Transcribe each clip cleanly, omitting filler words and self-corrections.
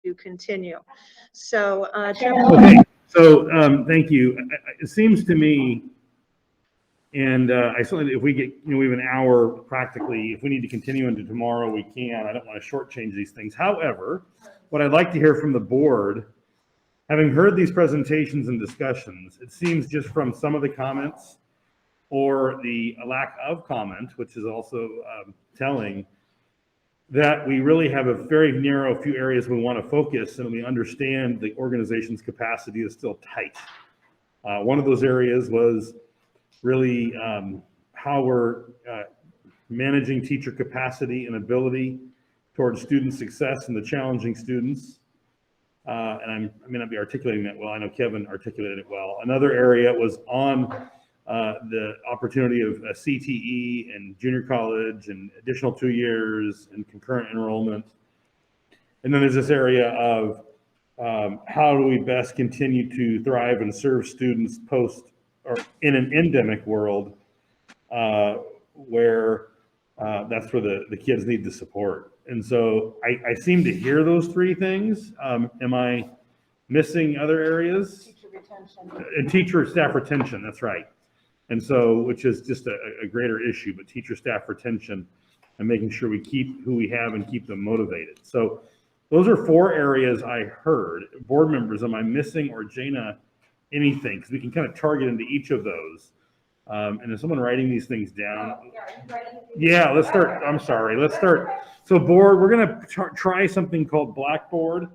to continue. So, okay. So thank you. It seems to me, and I certainly, if we get, we have an hour practically. If we need to continue into tomorrow, we can. I don't want to shortchange these things. However, what I'd like to hear from the board, having heard these presentations and discussions, it seems just from some of the comments or the lack of comment, which is also telling, that we really have a very narrow few areas we want to focus, and we understand the organization's capacity is still tight. One of those areas was really how we're managing teacher capacity and ability towards student success and the challenging students. And I may not be articulating that well. I know Kevin articulated it well. Another area was on the opportunity of CTE and junior college and additional 2 years and concurrent enrollment. And then there's this area of how do we best continue to thrive and serve students post or in an endemic world where that's where the kids need the support. And so I seem to hear those three things. Am I missing other areas? teacher retention. And teacher staff retention, that's right. And so, which is just a greater issue, but teacher staff retention and making sure we keep who we have and keep them motivated. So those are 4 areas I heard. Board members, am I missing, or Jana, anything? Because we can kind of target into each of those. And is someone writing these things down? Yeah, let's start. I'm sorry. Let's start. So board, we're going to try something called Blackboard.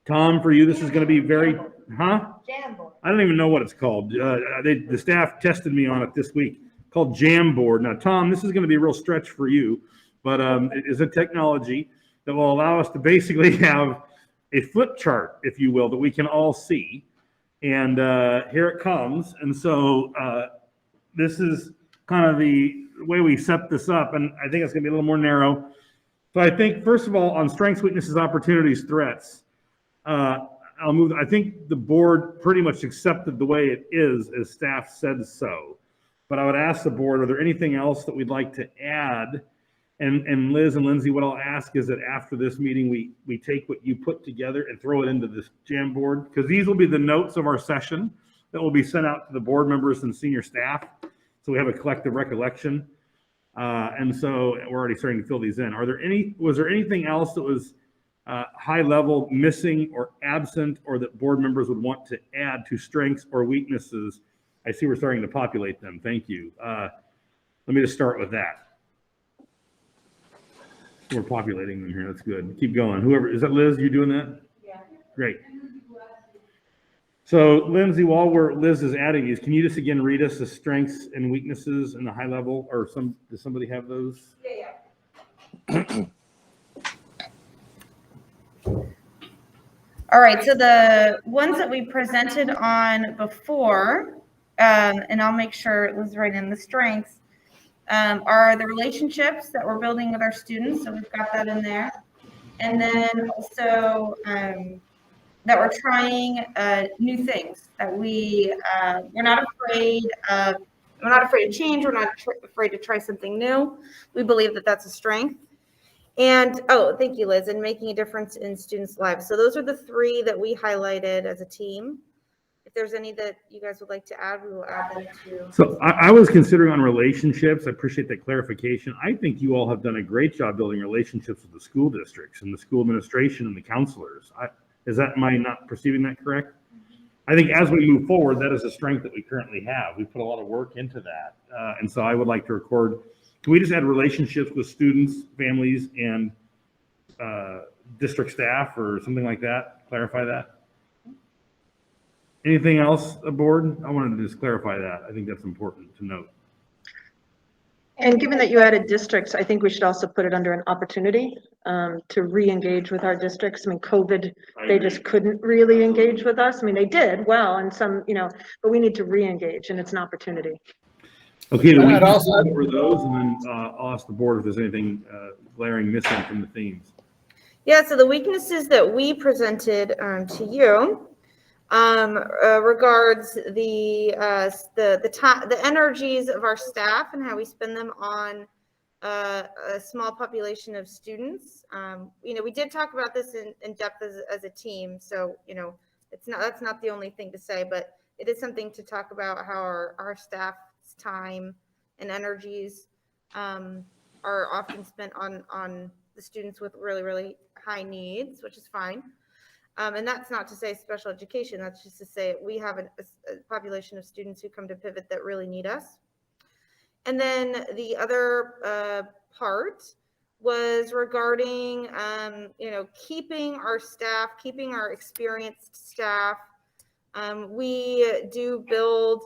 Tom, for you, this is going to be very, Jamboard. I don't even know what it's called. The staff tested me on it this week, called Jamboard. Now, Tom, this is going to be a real stretch for you, but it is a technology that will allow us to basically have a flip chart, if you will, that we can all see. And here it comes. And so this is kind of the way we set this up. And I think it's going to be a little more narrow. So I think, first of all, on strengths, weaknesses, opportunities, threats, I'll move. I think the board pretty much accepted the way it is as staff said so. But I would ask the board, are there anything else that we'd like to add? And Liz and Lindsay, what I'll ask is that after this meeting, we take what you put together and throw it into this Jamboard, because these will be the notes of our session that will be sent out to the board members and senior staff. So we have a collective recollection. And so we're already starting to fill these in. Was there anything else that was high level, missing or absent, or that board members would want to add to strengths or weaknesses? I see we're starting to populate them. Thank you. Let me just start with that. We're populating them here. That's good. Keep going. Whoever, is that Liz? You doing that? Yeah. Great. So Lindsay, while Liz is adding these, can you just again read us the strengths and weaknesses in the high level, or does somebody have those? Yeah. All right, so the ones that we presented on before, and I'll make sure it was right in the strengths, are the relationships that we're building with our students. So we've got that in there. And then also that we're trying new things, that we're not afraid of change. We're not afraid to try something new. We believe that that's a strength. And, oh, thank you, Liz, and making a difference in students' lives. So those are the 3 that we highlighted as a team. If there's any that you guys would like to add, we will add them too. So I was considering on relationships. I appreciate that clarification. I think you all have done a great job building relationships with the school districts and the school administration and the counselors. Am I not perceiving that correct? I think as we move forward, that is a strength that we currently have. We put a lot of work into that. And so I would like to record, can we just add relationships with students, families, and district staff or something like that? Clarify that. Anything else, board? I wanted to just clarify that. I think that's important to note. And given that you added districts, I think we should also put it under an opportunity to re-engage with our districts. I mean, COVID, they just couldn't really engage with us. I mean, they did well, and some, but we need to re-engage, and it's an opportunity. Okay, we can also over those, and then I'll ask the board if there's anything glaring missing from the themes. Yeah, so the weaknesses that we presented to you regards the energies of our staff and how we spend them on a small population of students. We did talk about this in depth as a team. So, that's not the only thing to say, but it is something to talk about how our staff's time and energies are often spent on the students with really, really high needs, which is fine. And that's not to say special education. That's just to say we have a population of students who come to Pivot that really need us. And then the other part was regarding, keeping our staff, keeping our experienced staff. We do build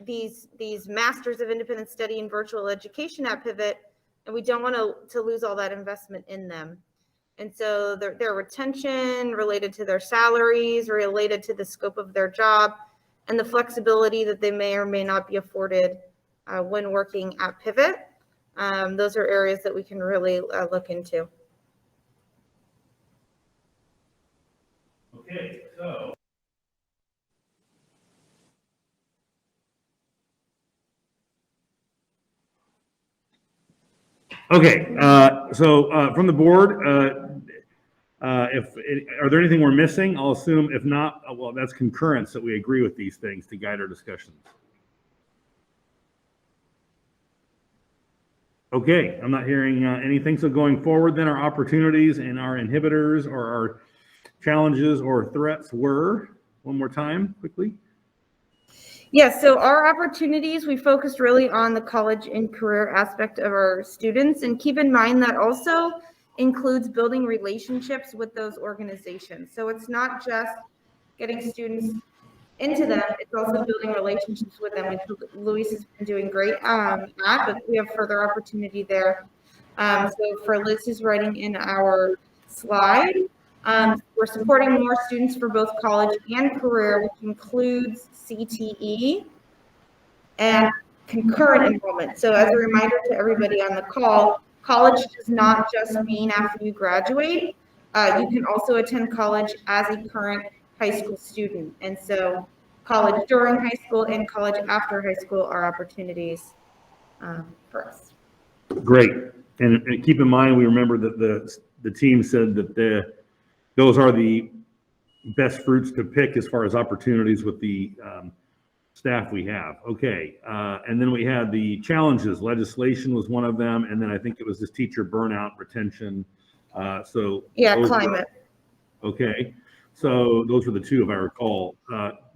these Masters of Independent Study in Virtual Education at Pivot, and we don't want to lose all that investment in them. And so their retention related to their salaries, related to the scope of their job, and the flexibility that they may or may not be afforded when working at Pivot. Those are areas that we can really look into. Okay, so. Okay, so from the board, are there anything we're missing? I'll assume if not, well, that's concurrence that we agree with these things to guide our discussions. Okay, I'm not hearing anything. So going forward, then our opportunities and our inhibitors or our challenges or threats were, one more time, quickly. Yes, so our opportunities, we focused really on the college and career aspect of our students, and keep in mind that also includes building relationships with those organizations. So it's not just getting students into them, it's also building relationships with them, which Luis has been doing great at, but we have further opportunity there. So for Liz, who's writing in our slide, we're supporting more students for both college and career, which includes CTE and concurrent enrollment. So as a reminder to everybody on the call, college does not just mean after you graduate. You can also attend college as a current high school student. And so college during high school and college after high school are opportunities for us. Great. And keep in mind, we remember that the team said that those are the best fruits to pick as far as opportunities with the staff we have. Okay. And then we had the challenges. Legislation was one of them. And then I think it was this teacher burnout, retention. Climate. Okay. So those were the two, if I recall.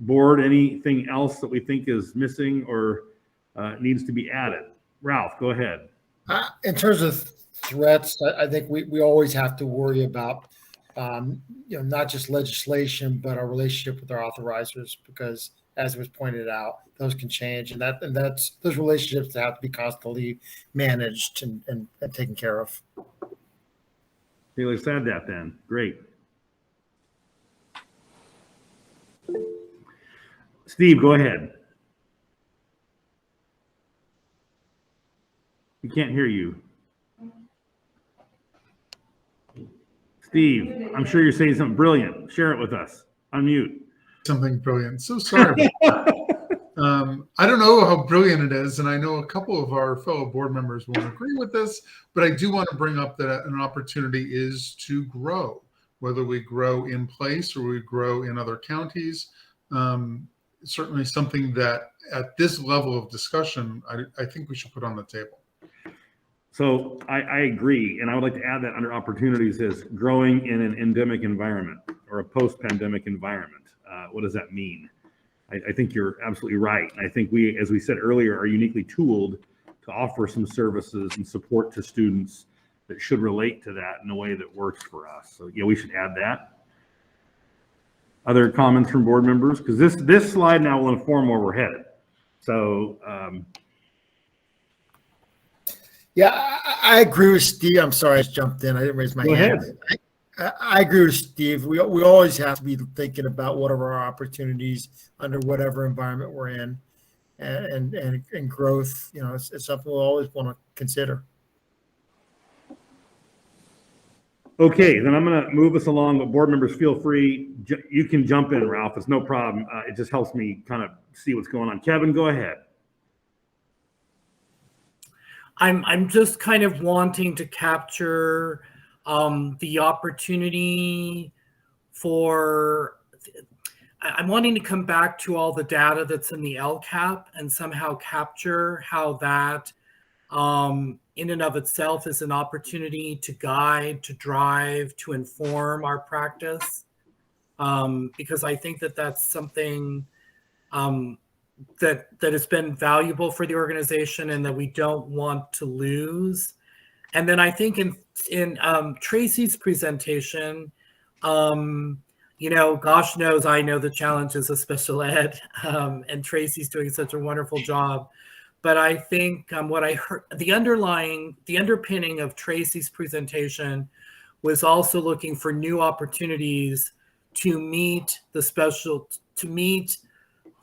Board, anything else that we think is missing or needs to be added? Ralph, go ahead. In terms of threats, I think we always have to worry about, not just legislation, but our relationship with our authorizers, because as was pointed out, those can change, and that's those relationships that have to be constantly managed and taken care of. Okay, let's add that then. Great. Steve, go ahead. We can't hear you. Steve, I'm sure you're saying something brilliant. Share it with us. Unmute. Something brilliant. So sorry. I don't know how brilliant it is, and I know a couple of our fellow board members won't agree with this, but I do want to bring up that an opportunity is to grow, whether we grow in place or we grow in other counties. Certainly something that at this level of discussion, I think we should put on the table. So I agree, and I would like to add that under opportunities is growing in an endemic environment or a post-pandemic environment. What does that mean? I think you're absolutely right. I think we, as we said earlier, are uniquely tooled to offer some services and support to students that should relate to that in a way that works for us. So yeah, we should add that. Other comments from board members? Because this slide now will inform where we're headed. So yeah, I agree with Steve. I'm sorry, I just jumped in. I didn't raise my hand. I agree with Steve. We always have to be thinking about what are our opportunities under whatever environment we're in, and growth. It's something we'll always want to consider. okay, then I'm going to move us along, but board members feel free. You can jump in, Ralph. It's no problem. It just helps me kind of see what's going on. Kevin, go ahead. I'm just kind of wanting to capture the opportunity for. I'm wanting to come back to all the data that's in the LCAP and somehow capture how that in and of itself is an opportunity to guide, to drive, to inform our practice. Because I think that that's something that has been valuable for the organization and that we don't want to lose. And then I think in Tracy's presentation, gosh knows I know the challenges of special ed, and Tracy's doing such a wonderful job. But I think what I heard, the underpinning of Tracy's presentation was also looking for new opportunities to meet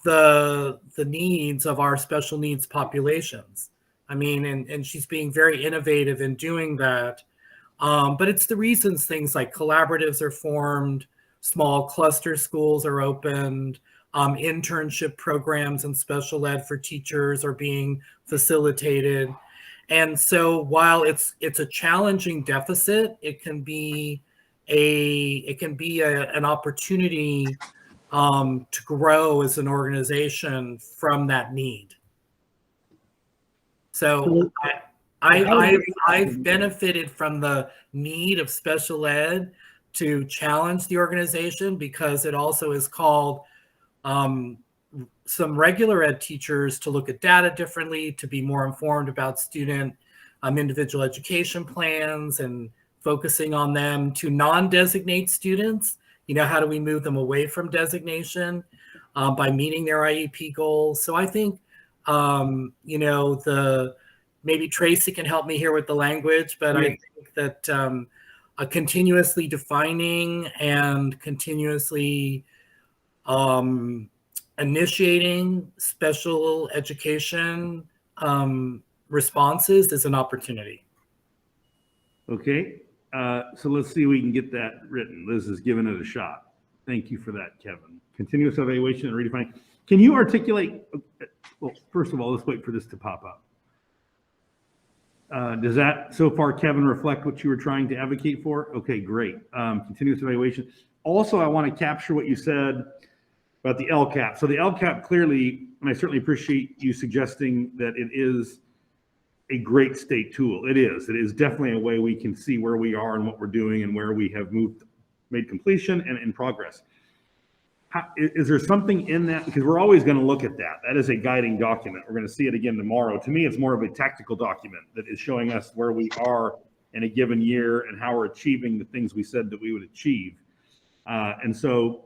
the needs of our special needs populations. I mean, and she's being very innovative in doing that. But it's the reasons things like collaboratives are formed, small cluster schools are opened, internship programs and special ed for teachers are being facilitated. And so while it's a challenging deficit, it can be an opportunity to grow as an organization from that need. So I've benefited from the need of special ed to challenge the organization because it also has called some regular ed teachers to look at data differently, to be more informed about student individual education plans and focusing on them, to non-designate students. How do we move them away from designation by meeting their IEP goals? So I think, maybe Tracy can help me here with the language, but I think that continuously defining and continuously initiating special education responses is an opportunity. Okay, so let's see if we can get that written. Liz has given it a shot. Thank you for that, Kevin. Continuous evaluation and redefining. Can you articulate, well, first of all, let's wait for this to pop up. Does that so far, Kevin, reflect what you were trying to advocate for? Okay, great. Continuous evaluation. Also, I want to capture what you said about the LCAP. So the LCAP clearly, and I certainly appreciate you suggesting that it is a great state tool. It is definitely a way we can see where we are and what we're doing and where we have made completion and in progress. Is there something in that? Because we're always going to look at that. That is a guiding document. We're going to see it again tomorrow. To me, it's more of a tactical document that is showing us where we are in a given year and how we're achieving the things we said that we would achieve. And so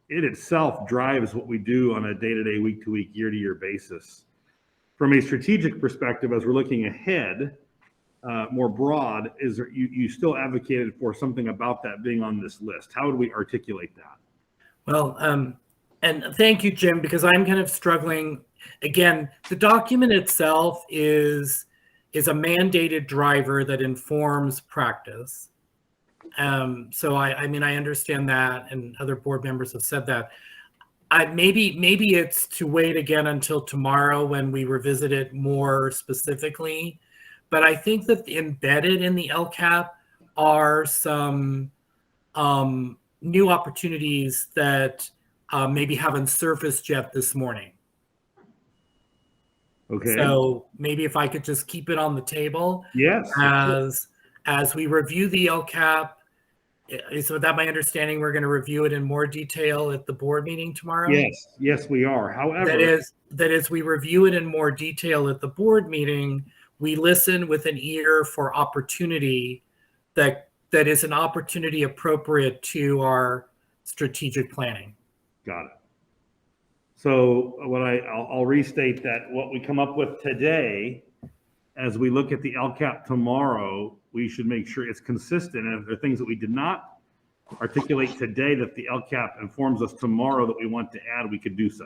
it itself drives what we do on a day-to-day, week-to-week, year-to-year basis. From a strategic perspective, as we're looking ahead, more broad, is there, you still advocated for something about that being on this list. How would we articulate that? Well, and thank you, Jim, because I'm kind of struggling. Again, the document itself is a mandated driver that informs practice. So I mean, I understand that, and other board members have said that. Maybe it's to wait again until tomorrow when we revisit it more specifically. But I think that embedded in the LCAP are some new opportunities that maybe haven't surfaced yet this morning. Okay. So maybe if I could just keep it on the table. Yes. As we review the LCAP, so with that, my understanding, we're going to review it in more detail at the board meeting tomorrow. Yes, we are. However, that is, we review it in more detail at the board meeting. We listen with an ear for opportunity that is an opportunity appropriate to our strategic planning. Got it. So I'll restate that what we come up with today, as we look at the LCAP tomorrow, we should make sure it's consistent. And if there are things that we did not articulate today that the LCAP informs us tomorrow that we want to add, we could do so.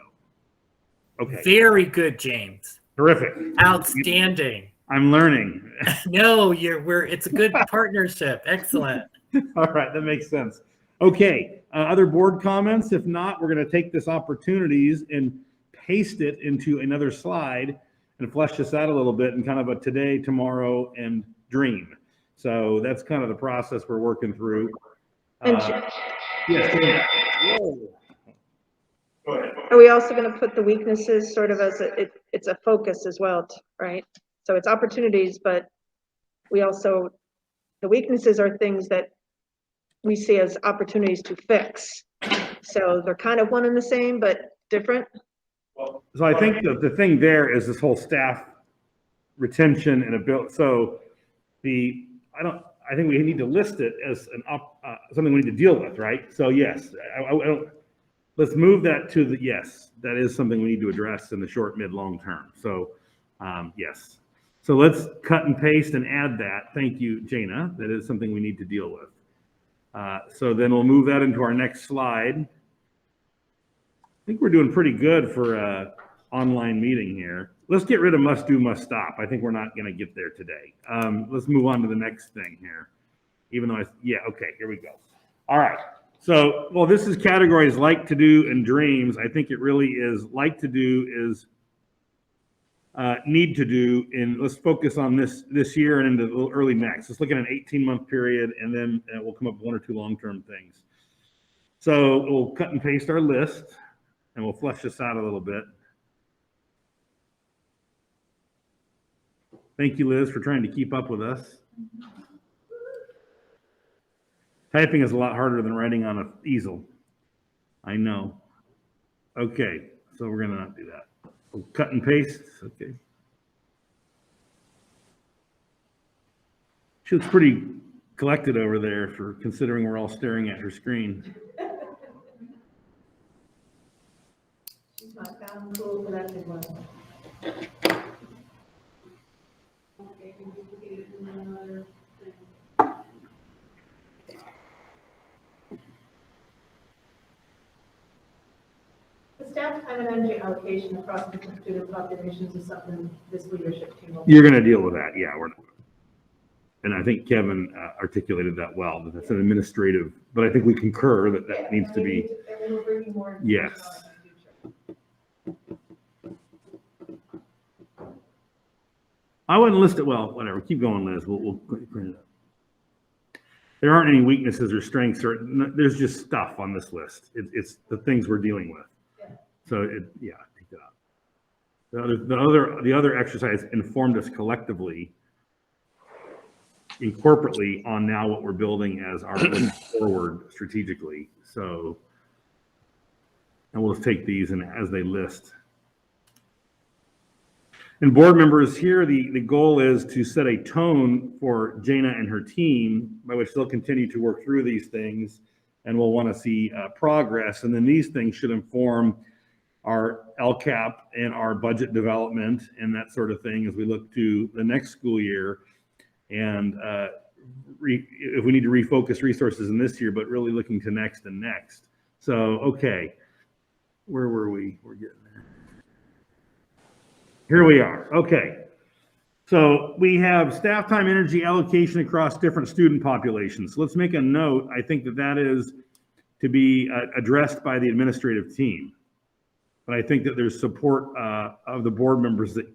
Okay. Very good, James. Terrific. Outstanding. I'm learning. No, it's a good partnership. Excellent. All right, that makes sense. Okay, other board comments? If not, we're going to take this opportunities and paste it into another slide and flesh this out a little bit in kind of a today, tomorrow, and dream. So that's kind of the process we're working through. And Yes. are we also going to put the weaknesses sort of as it's a focus as well, right? So it's opportunities, but we also, the weaknesses are things that we see as opportunities to fix. So they're kind of one and the same, but different. So I think the thing there is this whole staff retention and ability. So I think we need to list it as something we need to deal with, right? So yes, I don't. Let's move that to the yes. That is something we need to address in the short, mid, long term. So yes. So let's cut and paste and add that. Thank you, Jana. That is something we need to deal with. So then we'll move that into our next slide. I think we're doing pretty good for an online meeting here. Let's get rid of must do, must stop. I think we're not going to get there today. Let's move on to the next thing here. Even though okay, here we go. All right. So, well, this is categories like to do and dreams. I think it really is like to do is need to do, and let's focus on this year and into early next. Let's look at an 18-month period, and then we'll come up with one or two long-term things. So we'll cut and paste our list, and we'll flesh this out a little bit. Thank you, Liz, for trying to keep up with us. Typing is a lot harder than writing on an easel. I know. Okay, so we're gonna not do that. We'll cut and paste. Okay. She looks pretty collected over there for considering we're all staring at her screen. She's my cool, collected one. The staff time and energy allocation across different student populations is something this leadership team will. You're going to deal with that, yeah. And I think Kevin articulated that well. That that's an administrative, but I think we concur that that needs to be. And we're bringing more. Yes. I wouldn't list it. Well, whatever. Keep going, Liz. We'll print it up. There aren't any weaknesses or strengths, or there's just stuff on this list. It's the things we're dealing with. Yeah. So take that out. The other exercise informed us collectively and corporately on now what we're building as our look forward strategically. So, and we'll take these and as they list. And board members here, the goal is to set a tone for Jana and her team by which they'll continue to work through these things, and we'll want to see progress. And then these things should inform our LCAP and our budget development and that sort of thing as we look to the next school year. And if we need to refocus resources in this year, but really looking to next and next. So, okay, where were we? We're getting there. Here we are. Okay. So we have staff time energy allocation across different student populations. So let's make a note. I think that is to be addressed by the administrative team. But I think that there's support of the board members that,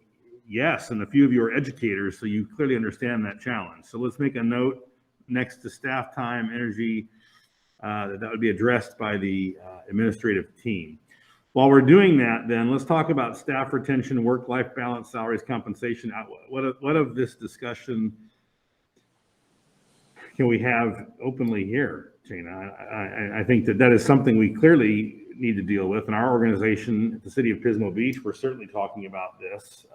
yes, and a few of you are educators, so you clearly understand that challenge. So let's make a note next to staff time energy that would be addressed by the administrative team. While we're doing that, then let's talk about staff retention, work-life balance, salaries, compensation. What of this discussion can we have openly here, Jana? I think that is something we clearly need to deal with. In our organization at the city of Pismo Beach, we're certainly talking about this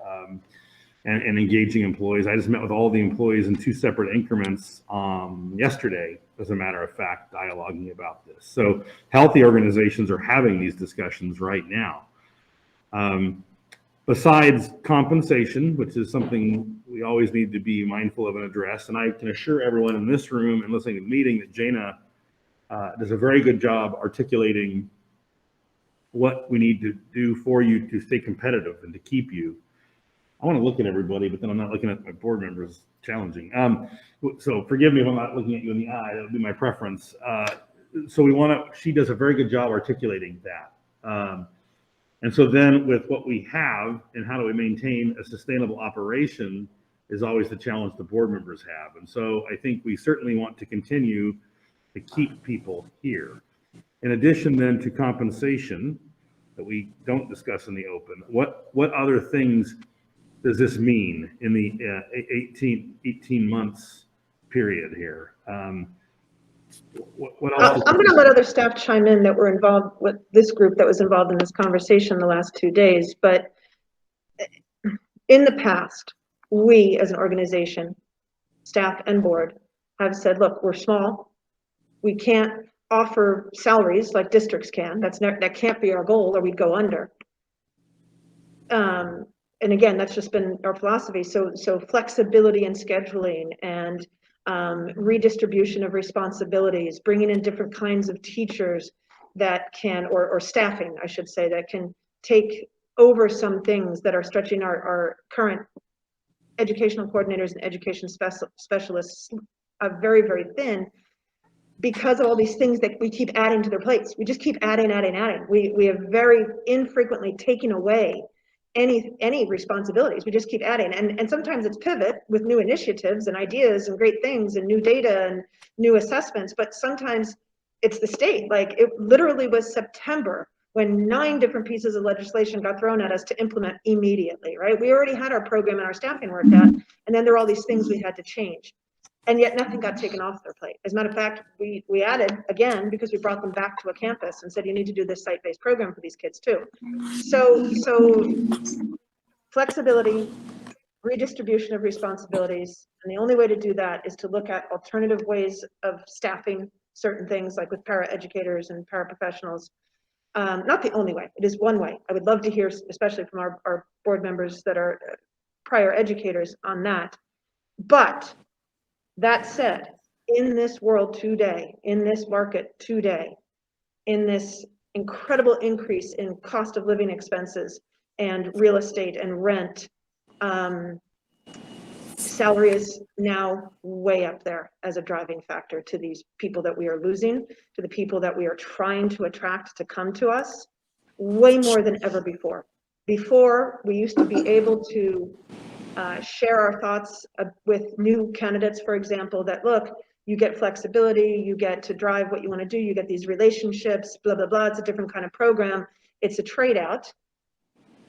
and engaging employees. I just met with all the employees in 2 separate increments yesterday, as a matter of fact, dialoguing about this. So healthy organizations are having these discussions right now. Besides compensation, which is something we always need to be mindful of and address, and I can assure everyone in this room and listening to the meeting that Jana does a very good job articulating what we need to do for you to stay competitive and to keep you. I want to look at everybody, but then I'm not looking at my board members. Challenging. So forgive me if I'm not looking at you in the eye. That would be my preference. So she does a very good job articulating that. And so then with what we have and how do we maintain a sustainable operation is always the challenge the board members have. And so I think we certainly want to continue to keep people here. In addition then to compensation that we don't discuss in the open, what other things does this mean in the 18 months period here? What else? I'm going to let other staff chime in that were involved with this group that was involved in this conversation the last 2 days. But in the past, we as an organization, staff and board, have said, look, we're small. We can't offer salaries like districts can. That can't be our goal, or we'd go under. And again, that's just been our philosophy. So flexibility in scheduling and redistribution of responsibilities, bringing in different kinds of teachers that can, or staffing, I should say, that can take over some things that are stretching our current educational coordinators and education specialists very, very thin, because of all these things that we keep adding to their plates. We just keep adding. We have very infrequently taken away any responsibilities. We just keep adding. And sometimes it's pivot with new initiatives and ideas and great things and new data and new assessments, but sometimes it's the state. Like, it literally was September when 9 different pieces of legislation got thrown at us to implement immediately, right? We already had our program and our staffing worked out, and then there were all these things we had to change. And yet nothing got taken off their plate. As a matter of fact, we added again because we brought them back to a campus and said, you need to do this site-based program for these kids too. So flexibility, redistribution of responsibilities. And the only way to do that is to look at alternative ways of staffing certain things, like with paraeducators and paraprofessionals. Not the only way, it is one way. I would love to hear, especially from our board members that are prior educators on that. But that said, in this world today, in this market today, in this incredible increase in cost of living expenses and real estate and rent, salary is now way up there as a driving factor to these people that we are losing, to the people that we are trying to attract to come to us, way more than ever before. Before, we used to be able to share our thoughts with new candidates, for example, that look, you get flexibility, you get to drive what you want to do, you get these relationships, blah, blah, blah. It's a different kind of program. It's a trade out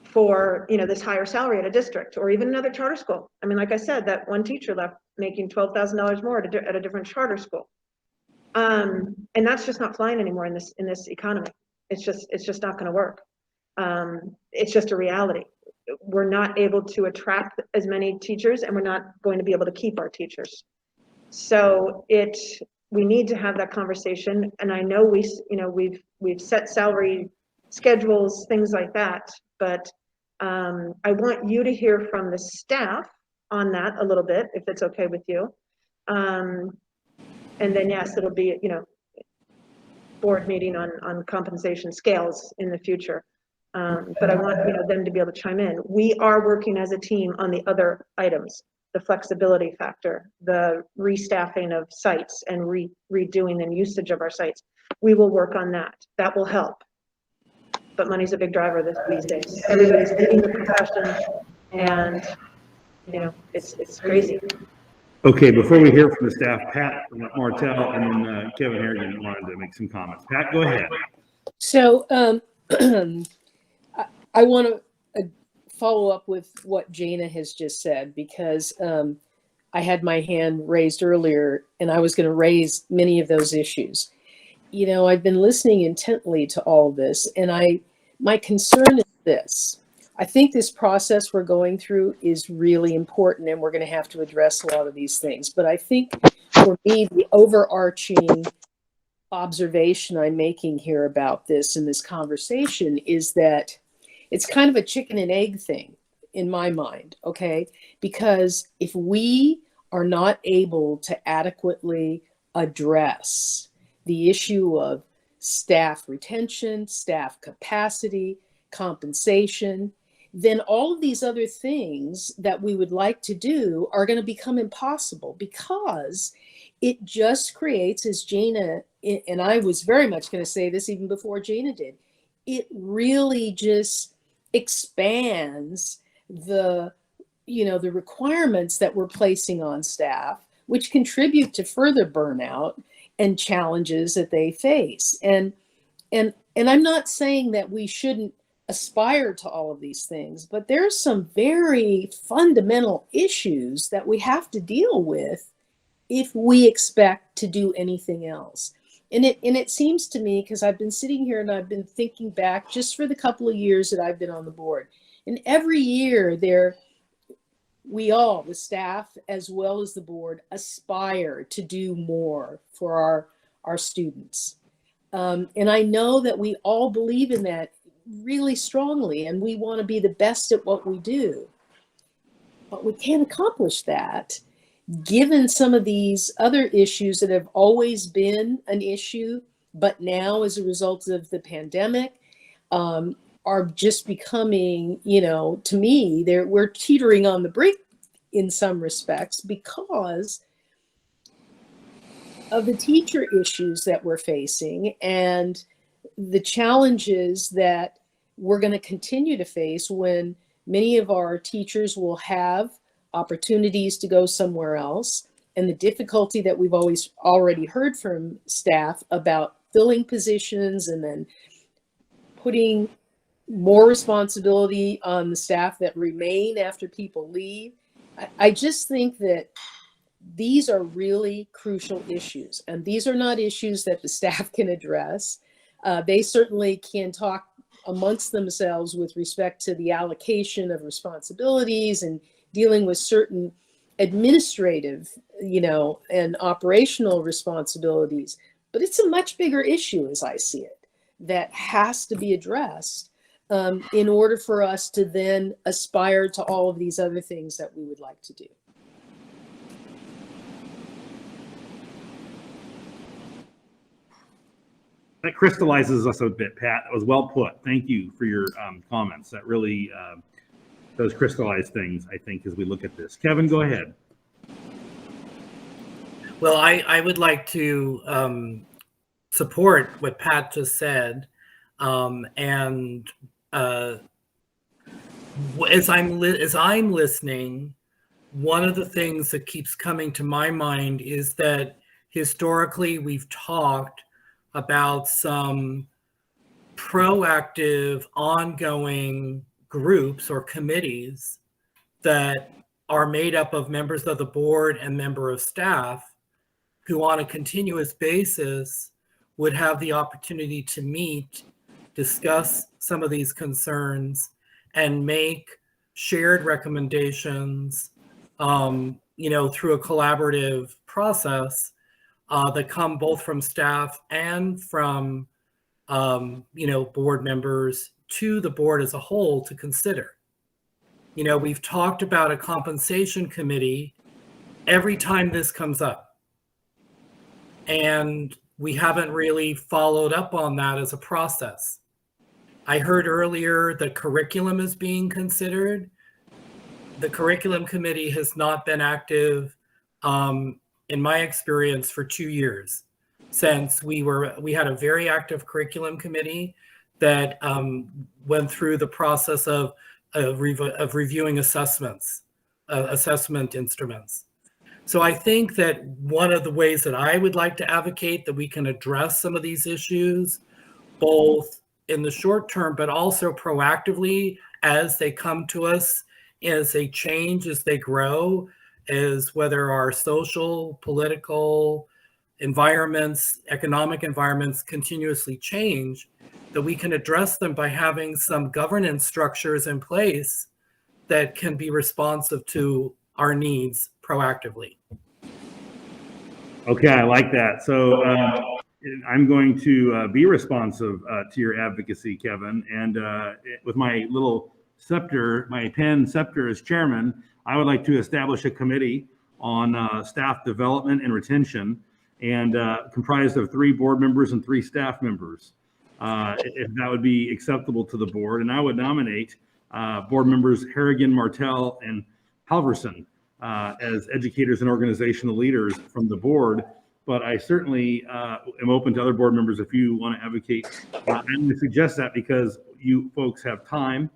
for, this higher salary at a district or even another charter school. I mean, like I said, that one teacher left making $12,000 more at a different charter school. And that's just not flying anymore in this economy. It's just not going to work. It's just a reality. We're not able to attract as many teachers, and we're not going to be able to keep our teachers. So we need to have that conversation. And I know we've set salary schedules, things like that, but I want you to hear from the staff on that a little bit, if it's okay with you. And then yes, it'll be, board meeting on compensation scales in the future. But I want them to be able to chime in. We are working as a team on the other items, the flexibility factor, the restaffing of sites and redoing and usage of our sites. We will work on that. That will help. But money's a big driver these days. Everybody's leaving the profession, and it's crazy. Okay, before we hear from the staff, Pat Martell and then Kevin Harrigan wanted to make some comments. Pat, go ahead. So I want to follow up with what Jana has just said, because I had my hand raised earlier and I was going to raise many of those issues. I've been listening intently to all of this, and my concern is this. I think this process we're going through is really important, and we're going to have to address a lot of these things. But I think for me, the overarching observation I'm making here about this in this conversation is that it's kind of a chicken and egg thing in my mind, okay? Because if we are not able to adequately address the issue of staff retention, staff capacity, compensation, then all of these other things that we would like to do are going to become impossible, because it just creates, as Jana, and I was very much going to say this even before Jana did, it really just expands the, the requirements that we're placing on staff, which contribute to further burnout and challenges that they face. And I'm not saying that we shouldn't aspire to all of these things, but there's some very fundamental issues that we have to deal with if we expect to do anything else. And it seems to me, because I've been sitting here and I've been thinking back just for the couple of years that I've been on the board, and every year we all, the staff as well as the board, aspire to do more for our students. And I know that we all believe in that really strongly, and we want to be the best at what we do. But we can't accomplish that given some of these other issues that have always been an issue, but now as a result of the pandemic, are just becoming, to me, we're teetering on the brink in some respects because of the teacher issues that we're facing and the challenges that we're going to continue to face when many of our teachers will have opportunities to go somewhere else, and the difficulty that we've already heard from staff about filling positions and then putting more responsibility on the staff that remain after people leave. I just think that these are really crucial issues, and these are not issues that the staff can address. They certainly can talk amongst themselves with respect to the allocation of responsibilities and dealing with certain administrative, and operational responsibilities. But it's a much bigger issue, as I see it, that has to be addressed in order for us to then aspire to all of these other things that we would like to do. That crystallizes us a bit, Pat. That was well put. Thank you for your comments. That really does crystallize things, I think, as we look at this. Kevin, go ahead. Well, I would like to support what Pat just said. And as I'm listening, one of the things that keeps coming to my mind is that historically we've talked about some proactive, ongoing groups or committees that are made up of members of the board and member of staff who on a continuous basis would have the opportunity to meet, discuss some of these concerns, and make shared recommendations, through a collaborative process that come both from staff and from, board members to the board as a whole to consider. We've talked about a compensation committee every time this comes up, and we haven't really followed up on that as a process. I heard earlier the curriculum is being considered. The curriculum committee has not been active, in my experience, for 2 years, since we had a very active curriculum committee that went through the process of reviewing assessment instruments. So I think that one of the ways that I would like to advocate that we can address some of these issues, both in the short term, but also proactively as they come to us, as they change, as they grow, is whether our social, political environments, economic environments continuously change, that we can address them by having some governance structures in place that can be responsive to our needs proactively. Okay, I like that. So I'm going to be responsive to your advocacy, Kevin. And with my little scepter, my pen scepter as chairman, I would like to establish a committee on staff development and retention, and comprised of 3 board members and 3 staff members, if that would be acceptable to the board. And I would nominate board members Harrigan, Martell, and Halverson as educators and organizational leaders from the board but I certainly am open to other board members if you want to advocate. I'm going to suggest that because you folks have time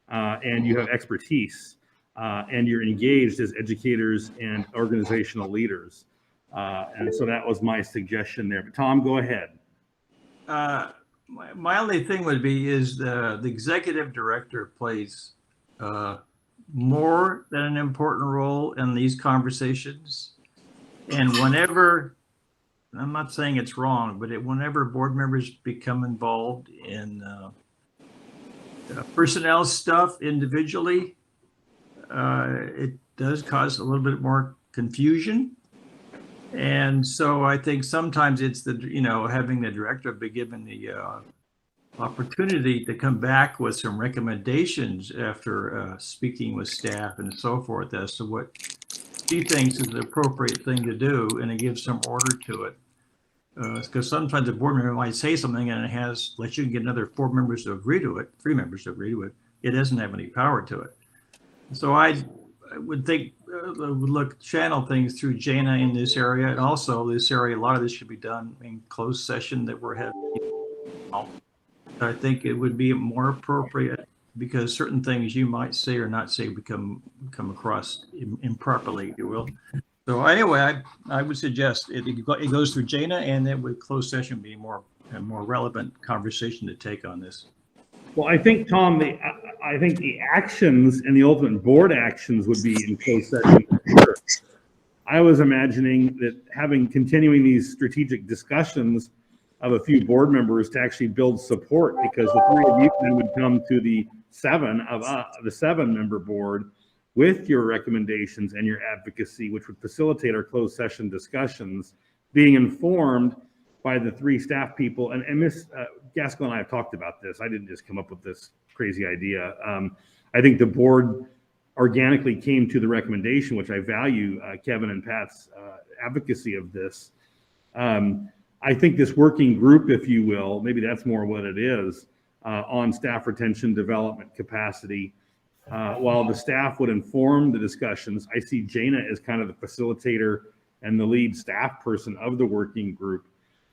and you have expertise and you're engaged as educators and organizational leaders. And so that was my suggestion there. But Tom, go ahead. My only thing would be is the executive director plays more than an important role in these conversations. And whenever, I'm not saying it's wrong, but whenever board members become involved in personnel stuff individually, it does cause a little bit more confusion. And so I think sometimes it's having the director be given the opportunity to come back with some recommendations after speaking with staff and so forth as to what she thinks is the appropriate thing to do, and it gives some order to it. Because sometimes a board member might say something and let you get another 4 members to agree to it, 3 members to agree to it. It doesn't have any power to it. So I would think, channel things through Jana in this area. And also this area, a lot of this should be done in closed session that we're having. I think it would be more appropriate because certain things you might say or not say come across improperly, if you will. So anyway, I would suggest it goes through Jana, and then with closed session be a more relevant conversation to take on this. Well, I think, Tom, I think the actions and the ultimate board actions would be in closed session. Sure. I was imagining that continuing these strategic discussions of a few board members to actually build support, because the 3 of you then would come to the 7-member board with your recommendations and your advocacy, which would facilitate our closed session discussions, being informed by the 3 staff people. And Ms. Gaskell and I have talked about this. I didn't just come up with this crazy idea. I think the board organically came to the recommendation, which I value Kevin and Pat's advocacy of this. I think this working group, if you will, maybe that's more what it is, on staff retention, development, capacity, while the staff would inform the discussions, I see Jana as kind of the facilitator and the lead staff person of the working group,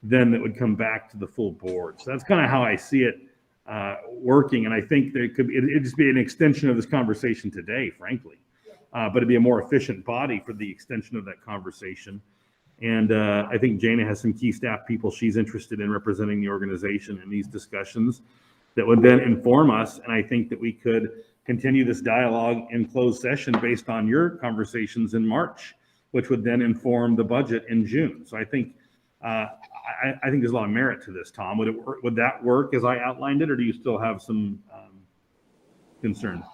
then that would come back to the full board. So that's kind of how I see it working. And I think there could be, it'd just be an extension of this conversation today, frankly, but it'd be a more efficient body for the extension of that conversation. And I think Jana has some key staff people she's interested in representing the organization in these discussions that would then inform us. And I think that we could continue this dialogue in closed session based on your conversations in March, which would then inform the budget in June. So I think I think there's a lot of merit to this, Tom. Would that work as I outlined it, or do you still have some concerns?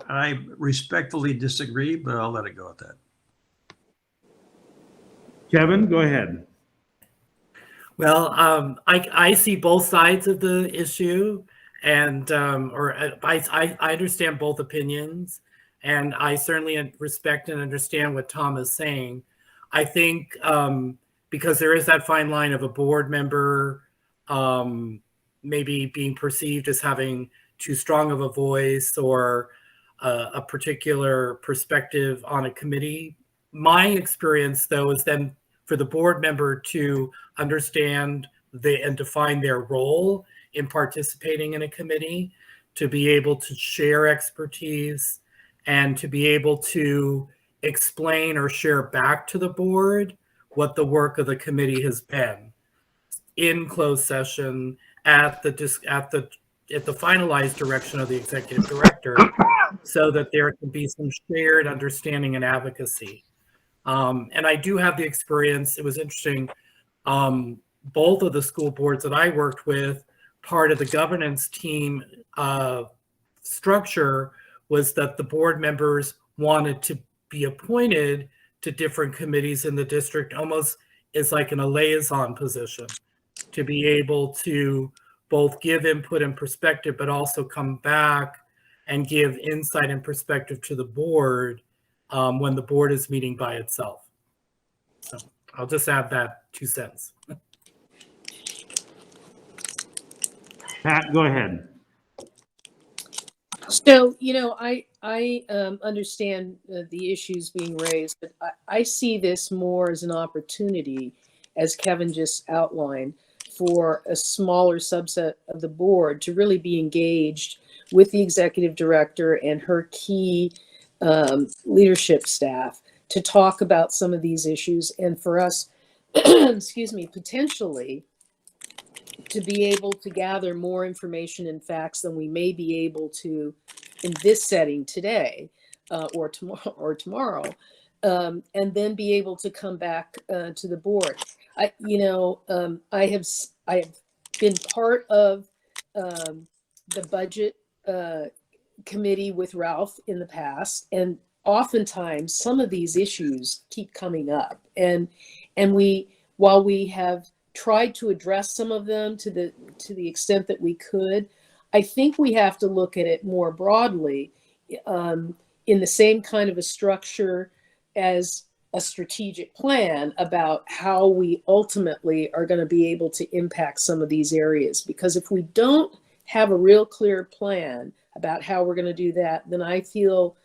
I respectfully disagree, but I'll let it go at that. Kevin, go ahead. Well, I see both sides of the issue, and I understand both opinions, and I certainly respect and understand what Tom is saying. I think because there is that fine line of a board member maybe being perceived as having too strong of a voice or a particular perspective on a committee. My experience, though, is then for the board member to understand and define their role in participating in a committee, to be able to share expertise and to be able to explain or share back to the board what the work of the committee has been in closed session at the finalized direction of the executive director, so that there can be some shared understanding and advocacy. And I do have the experience. It was interesting. Both of the school boards that I worked with, part of the governance team structure was that the board members wanted to be appointed to different committees in the district, almost as like in a liaison position, to be able to both give input and perspective, but also come back and give insight and perspective to the board when the board is meeting by itself. So I'll just add that 2 cents. Pat, go ahead. So, I understand the issues being raised, but I see this more as an opportunity, as Kevin just outlined, for a smaller subset of the board to really be engaged with the executive director and her key leadership staff to talk about some of these issues, and for us, excuse me, potentially to be able to gather more information and facts than we may be able to in this setting today or tomorrow, and then be able to come back to the board. I have been part of the budget committee with Ralph in the past, and oftentimes some of these issues keep coming up, and while we have tried to address some of them to the extent that we could, I think we have to look at it more broadly, in the same kind of a structure as a strategic plan about how we ultimately are going to be able to impact some of these areas. Because if we don't have a real clear plan about how we're going to do that, then I feel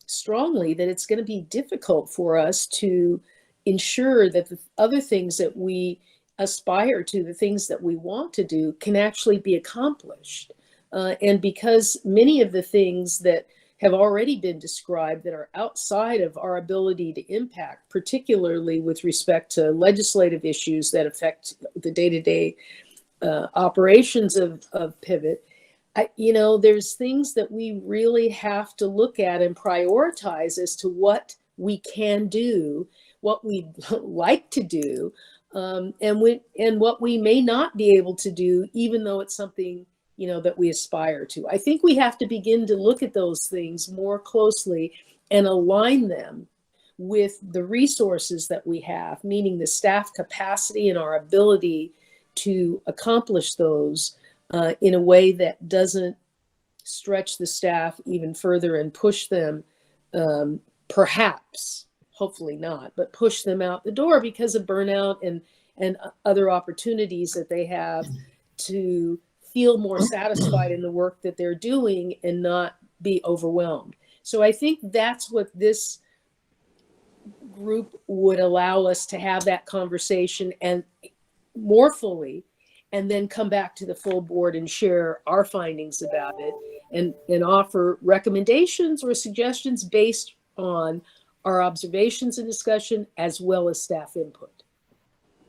strongly that it's going to be difficult for us to ensure that the other things that we aspire to, the things that we want to do, can actually be accomplished. And because many of the things that have already been described that are outside of our ability to impact, particularly with respect to legislative issues that affect the day-to-day operations of Pivot, there's things that we really have to look at and prioritize as to what we can do, what we'd like to do, and what we may not be able to do, even though it's something that we aspire to. I think we have to begin to look at those things more closely and align them with the resources that we have, meaning the staff capacity and our ability to accomplish those in a way that doesn't stretch the staff even further and push them, perhaps, hopefully not, but push them out the door because of burnout and other opportunities that they have to feel more satisfied in the work that they're doing and not be overwhelmed. So I think that's what this group would allow us to have, that conversation and more fully, and then come back to the full board and share our findings about it and offer recommendations or suggestions based on our observations and discussion as well as staff input.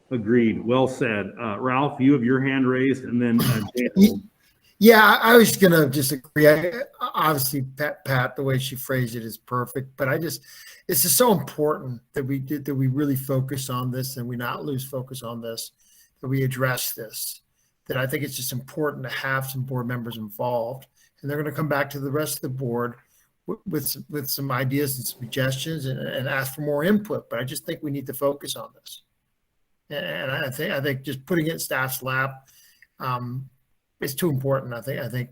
Agreed. Well said. Ralph, you have your hand raised, and then Yeah, I was going to just agree. Obviously, Pat, the way she phrased it is perfect, but it's just so important that we really focus on this and we not lose focus on this, that we address this, that I think it's just important to have some board members involved, and they're going to come back to the rest of the board with some ideas and suggestions and ask for more input. But I just think we need to focus on this. And I think just putting it in staff's lap is too important. I think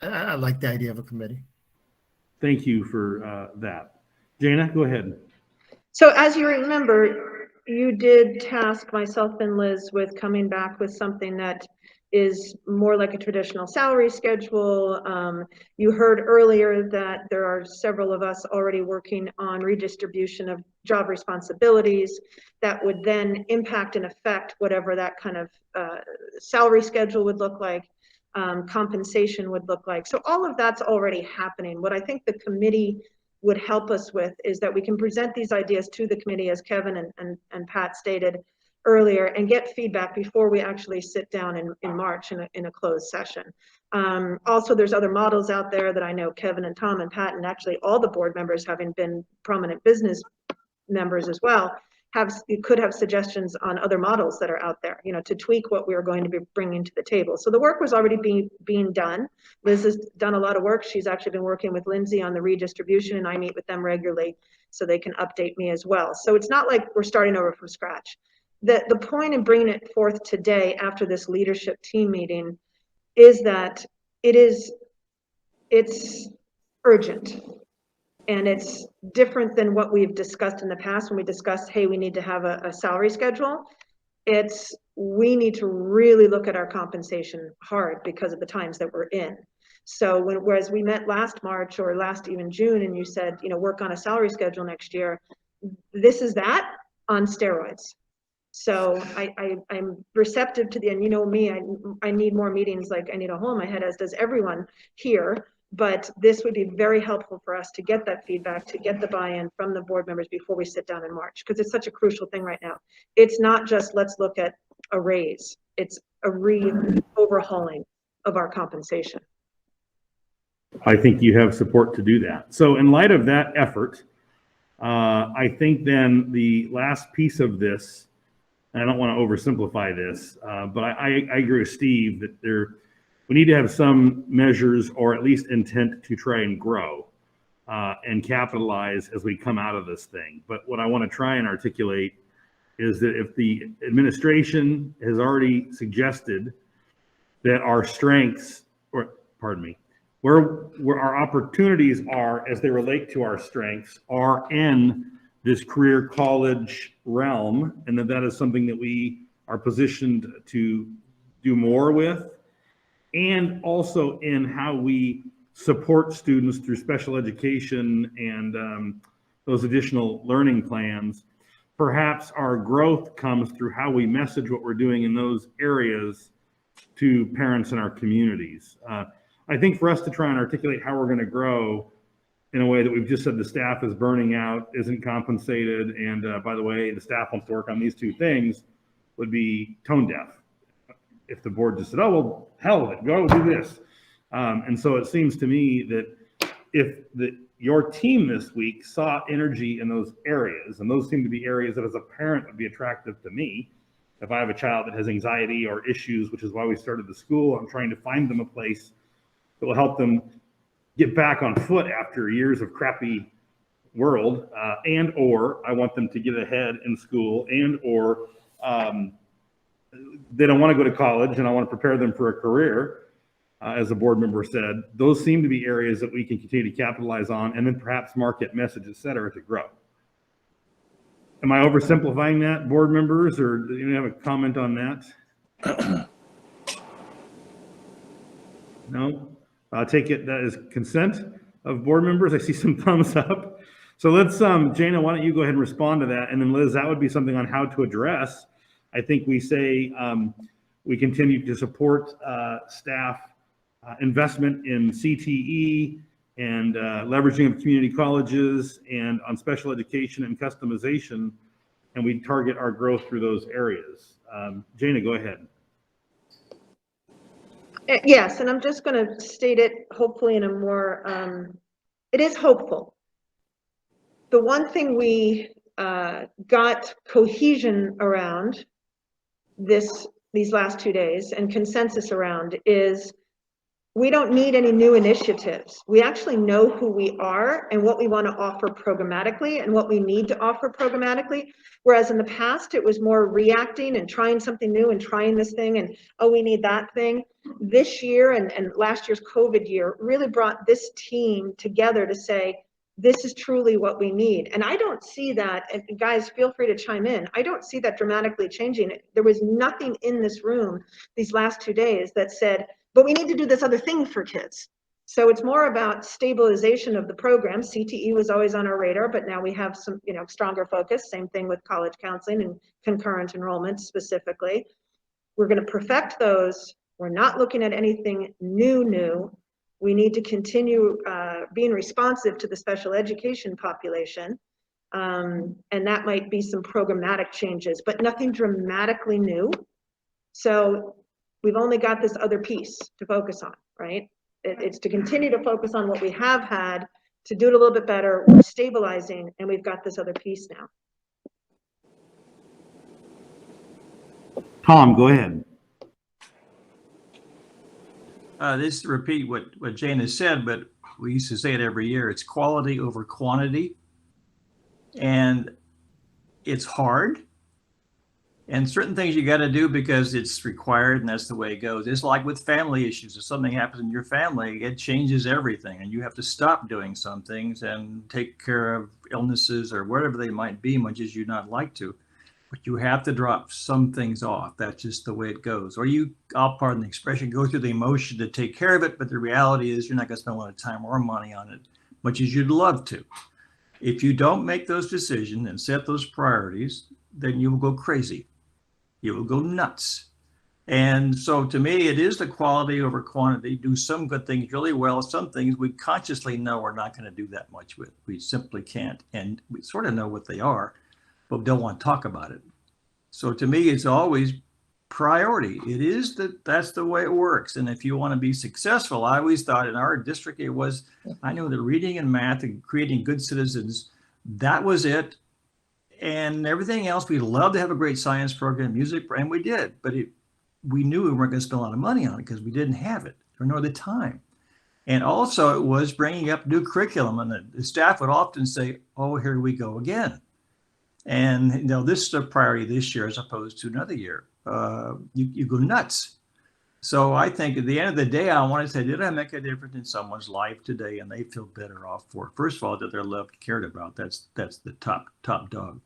I like the idea of a committee. thank you for that. Jana, go ahead. So as you remember, you did task myself and Liz with coming back with something that is more like a traditional salary schedule. You heard earlier that there are several of us already working on redistribution of job responsibilities that would then impact and affect whatever that kind of salary schedule would look like, compensation would look like. So all of that's already happening. What I think the committee would help us with is that we can present these ideas to the committee, as Kevin and Pat stated earlier, and get feedback before we actually sit down in March in a closed session. Also, there's other models out there that I know Kevin and Tom and Pat, and actually all the board members, having been prominent business members as well, could have suggestions on other models that are out there, to tweak what we're going to be bringing to the table. So the work was already being done. Liz has done a lot of work. She's actually been working with Lindsay on the redistribution, and I meet with them regularly so they can update me as well. So it's not like we're starting over from scratch. The point in bringing it forth today after this leadership team meeting is that it's urgent. And it's different than what we've discussed in the past when we discussed, hey, we need to have a salary schedule. We need to really look at our compensation hard because of the times that we're in. So whereas we met last March or last even June, and you said, you know, work on a salary schedule next year, this is that on steroids. So I'm receptive to and you know me, I need more meetings, like I need a hole in my head, as does everyone here. But this would be very helpful for us to get that feedback, to get the buy-in from the board members before we sit down in March, because it's such a crucial thing right now. It's not just let's look at a raise, it's a overhauling of our compensation. I think you have support to do that. So in light of that effort, I think then the last piece of this, and I don't want to oversimplify this, but I agree with Steve that we need to have some measures or at least intent to try and grow and capitalize as we come out of this thing. But what I want to try and articulate is that if the administration has already suggested that our strengths, or pardon me, where our opportunities are as they relate to our strengths are in this career college realm, and that is something that we are positioned to do more with, and also in how we support students through special education and those additional learning plans. Perhaps our growth comes through how we message what we're doing in those areas to parents in our communities. I think for us to try and articulate how we're going to grow in a way that we've just said the staff is burning out, isn't compensated, and by the way, the staff wants to work on these two things, would be tone deaf. If the board just said, oh, well, hell of it, go do this. And so it seems to me that if your team this week saw energy in those areas, and those seem to be areas that as a parent would be attractive to me. If I have a child that has anxiety or issues, which is why we started the school, I'm trying to find them a place that will help them get back on foot after years of crappy world, and or I want them to get ahead in school, and or they don't want to go to college and I want to prepare them for a career, as a board member said. Those seem to be areas that we can continue to capitalize on, and then perhaps market, message, et cetera, to grow. Am I oversimplifying that, board members, or do you have a comment on that? No? I'll take it that is consent of board members. I see some thumbs up. So let's, Jana, why don't you go ahead and respond to that? And then Liz, that would be something on how to address. I think we say we continue to support staff investment in CTE and leveraging of community colleges and on special education and customization, and we target our growth through those areas. Jana, go ahead. Yes, and I'm just going to state it hopefully in a more, it is hopeful. The one thing we got cohesion around these last 2 days and consensus around is we don't need any new initiatives. We actually know who we are and what we want to offer programmatically and what we need to offer programmatically. Whereas in the past, it was more reacting and trying something new and trying this thing and, oh, we need that thing. This year and last year's COVID year really brought this team together to say, this is truly what we need. And I don't see that, and guys, feel free to chime in. I don't see that dramatically changing. There was nothing in this room these last 2 days that said, but we need to do this other thing for kids. So it's more about stabilization of the program. CTE was always on our radar, but now we have some, stronger focus. Same thing with college counseling and concurrent enrollment specifically. We're going to perfect those. We're not looking at anything new. We need to continue being responsive to the special education population. And that might be some programmatic changes, but nothing dramatically new. So we've only got this other piece to focus on, right? It's to continue to focus on what we have had, to do it a little bit better. We're stabilizing, and we've got this other piece now. Tom, go ahead. This repeat what Jane has said, but we used to say it every year. It's quality over quantity. And it's hard. And certain things you got to do because it's required, and that's the way it goes. It's like with family issues. If something happens in your family, it changes everything, and you have to stop doing some things and take care of illnesses or whatever they might be, much as you'd not like to. but you have to drop some things off. That's just the way it goes. Or I'll pardon the expression, go through the emotion to take care of it, but the reality is you're not going to spend a lot of time or money on it, much as you'd love to. If you don't make those decisions and set those priorities, then you will go crazy. You will go nuts. And so to me, it is the quality over quantity. Do some good things really well. Some things we consciously know we're not going to do that much with. We simply can't. And we sort of know what they are, but don't want to talk about it. So to me, it's always priority. That's the way it works. And if you want to be successful, I always thought in our district, I know that reading and math and creating good citizens, that was it. And everything else, we'd love to have a great science program, music, and we did, but we knew we weren't going to spend a lot of money on it because we didn't have it or nor the time. And also it was bringing up new curriculum, and the staff would often say, oh, here we go again. And this is a priority this year as opposed to another year. You go nuts. So I think at the end of the day, I want to say, did I make a difference in someone's life today and they feel better off for it? First of all, that they're loved, cared about. That's the top dog.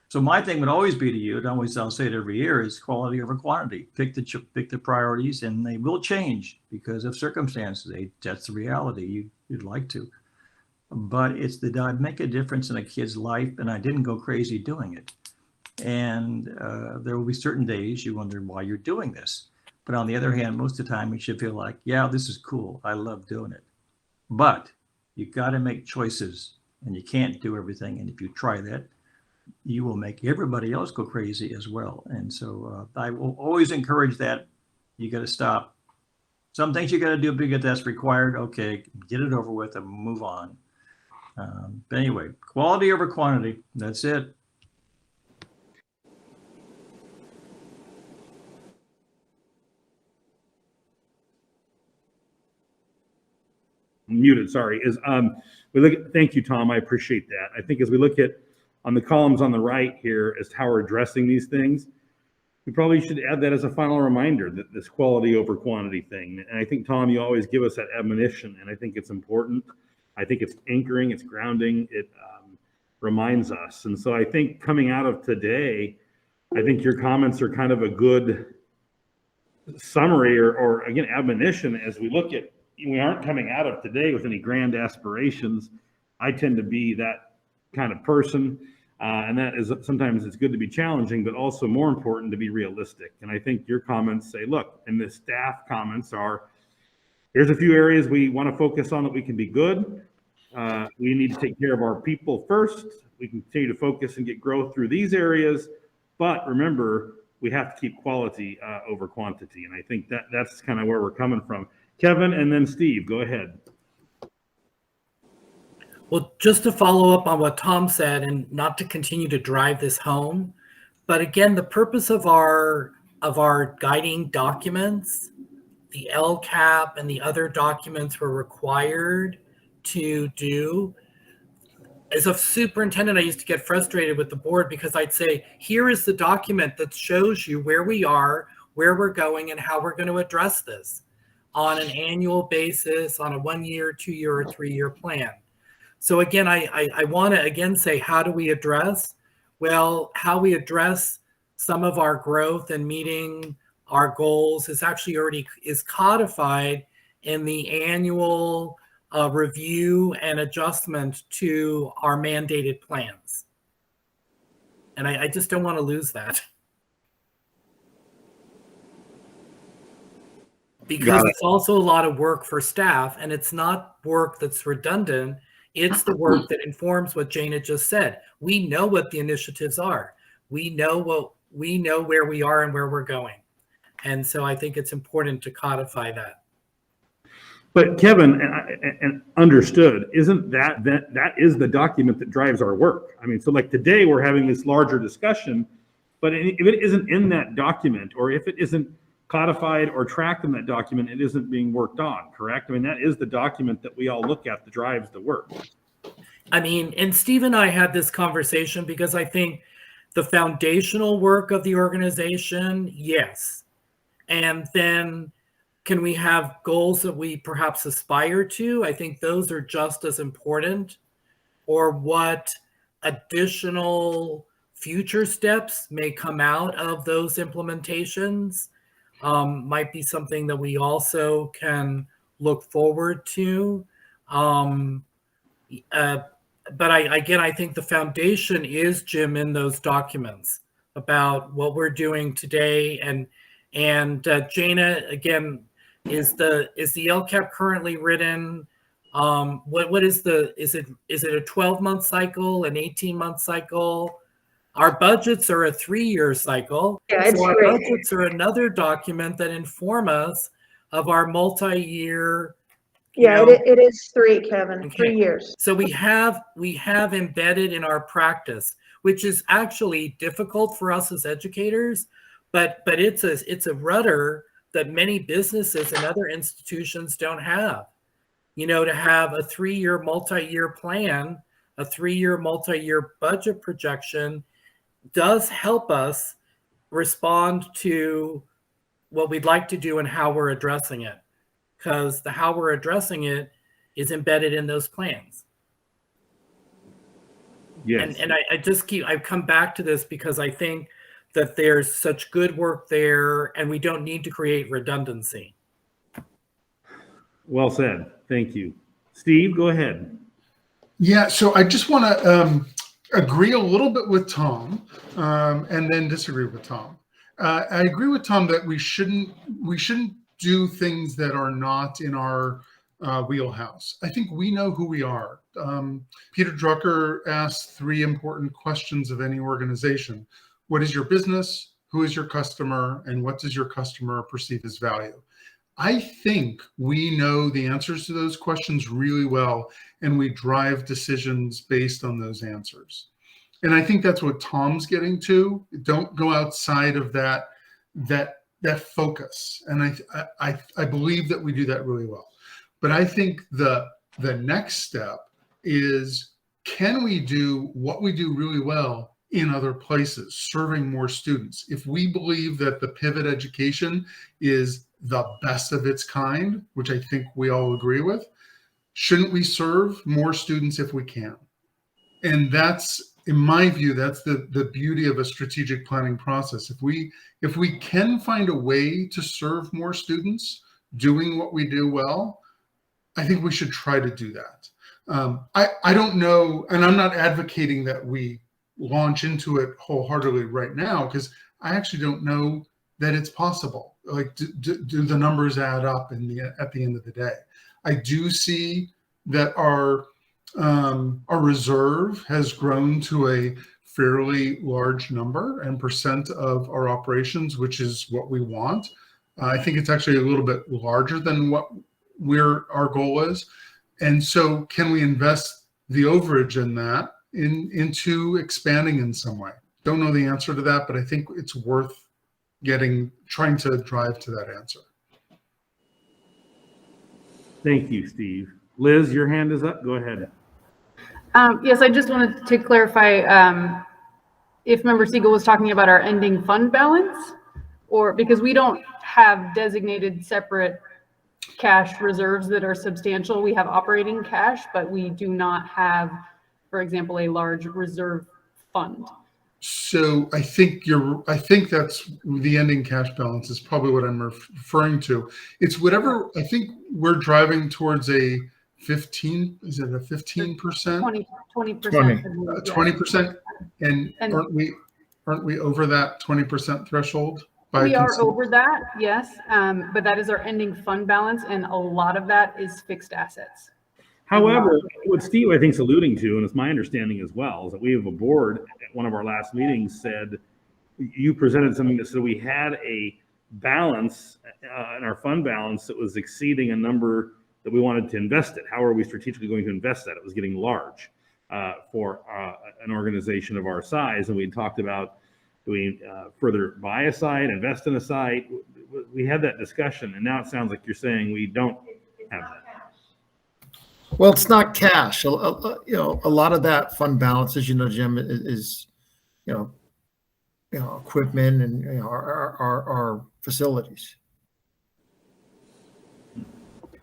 So my thing would always be to you, and I'll say it every year, is quality over quantity. Pick the priorities, and they will change because of circumstances. That's the reality. You'd like to, but it's make a difference in a kid's life, and I didn't go crazy doing it. And there will be certain days you wonder why you're doing this. But on the other hand, most of the time you should feel like, yeah, this is cool. I love doing it. But you got to make choices, and you can't do everything. And if you try that, you will make everybody else go crazy as well. And so I will always encourage that. You got to stop. Some things you got to do because that's required. Okay, get it over with and move on. But anyway, quality over quantity. That's it. Muted, sorry. Thank you, Tom. I appreciate that. I think as we look at on the columns on the right here as to how we're addressing these things, we probably should add that as a final reminder, that this quality over quantity thing. And I think, Tom, you always give us that admonition, and I think it's important. I think it's anchoring, it's grounding, it reminds us. And so I think coming out of today, I think your comments are kind of a good summary or again, admonition as we look at, we aren't coming out of today with any grand aspirations. I tend to be that kind of person. And that is sometimes it's good to be challenging, but also more important to be realistic. And I think your comments say, look, and the staff comments are, here's a few areas we want to focus on that we can be good. We need to take care of our people first. We can continue to focus and get growth through these areas. But remember, we have to keep quality over quantity. And I think that's kind of where we're coming from. Kevin and then Steve, go ahead. Well, just to follow up on what Tom said, and not to continue to drive this home, but again, the purpose of our guiding documents, the LCAP and the other documents we're required to do. As a superintendent, I used to get frustrated with the board because I'd say, here is the document that shows you where we are, where we're going, and how we're going to address this on an annual basis, on a 1 year, 2 year, or 3 year plan. So again, I want to again say, how do we address? Well, how we address some of our growth and meeting our goals is actually already codified in the annual review and adjustment to our mandated plans. And I just don't want to lose that. Because it's also a lot of work for staff, and it's not work that's redundant. It's the work that informs what Jana just said. We know what the initiatives are. We know where we are and where we're going. And so I think it's important to codify that. But Kevin, and understood, isn't that is the document that drives our work? I mean, so like today we're having this larger discussion, but if it isn't in that document, or if it isn't codified or tracked in that document, it isn't being worked on, correct? I mean, that is the document that we all look at that drives the work. I mean, and Steve and I had this conversation because I think the foundational work of the organization, yes. And then can we have goals that we perhaps aspire to? I think those are just as important. Or what additional future steps may come out of those implementations might be something that we also can look forward to. But I think the foundation is, Jim, in those documents about what we're doing today. And Jana, again, is the LCAP currently written? What is is it a 12-month cycle, an 18-month cycle? Our budgets are a 3-year cycle. Yeah, it's so our great. budgets are another document that inform us of our multi-year. Yeah, it is 3, Kevin, Okay. 3 years. So we have embedded in our practice, which is actually difficult for us as educators, but it's a rudder that many businesses and other institutions don't have. To have a 3-year multi-year plan, a 3-year multi-year budget projection does help us respond to what we'd like to do and how we're addressing it, because the how we're addressing it is embedded in those plans. Yes. And I come back to this because I think that there's such good work there and we don't need to create redundancy. Well said. Thank you. Steve, go ahead. Yeah, so I just want to agree a little bit with Tom and then disagree with Tom. I agree with Tom that we shouldn't do things that are not in our wheelhouse. I think we know who we are. Peter Drucker asked 3 important questions of any organization. What is your business? Who is your customer? And what does your customer perceive as value? I think we know the answers to those questions really well, and we drive decisions based on those answers. And I think that's what Tom's getting to. Don't go outside of that focus. And I believe that we do that really well. But I think the next step is, can we do what we do really well in other places, serving more students? If we believe that the pivot education is the best of its kind, which I think we all agree with, shouldn't we serve more students if we can? And that's, in my view, that's the beauty of a strategic planning process. If we can find a way to serve more students doing what we do well, I think we should try to do that. I don't know, and I'm not advocating that we launch into it wholeheartedly right now, because I actually don't know that it's possible. Like, do the numbers add up at the end of the day? I do see that our reserve has grown to a fairly large number and percent of our operations, which is what we want. I think it's actually a little bit larger than what our goal is. And so can we invest the overage in that into expanding in some way? Don't know the answer to that, but I think it's worth trying to drive to that answer. Thank you, Steve. Liz, your hand is up. Go ahead. Yes, I just wanted to clarify if Member Siegel was talking about our ending fund balance, or because we don't have designated separate cash reserves that are substantial. We have operating cash, but we do not have, for example, a large reserve fund. So I think that's the ending cash balance is probably what I'm referring to. It's whatever, I think we're driving towards a 15, is it a 15%? 20%. 20%. And aren't we over that 20% threshold? We are over that, yes. But that is our ending fund balance, and a lot of that is fixed assets. However, what Steve, I think, is alluding to, and it's my understanding as well, is that we have a board at one of our last meetings said, you presented something that said we had a balance in our fund balance that was exceeding a number that we wanted to invest it. How are we strategically going to invest that? It was getting large for an organization of our size. And we talked about, do we further buy a site, invest in a site? We had that discussion, and now it sounds like you're saying we don't have that. Well, it's not cash. A lot of that fund balance, as you know, Jim, is equipment and our facilities.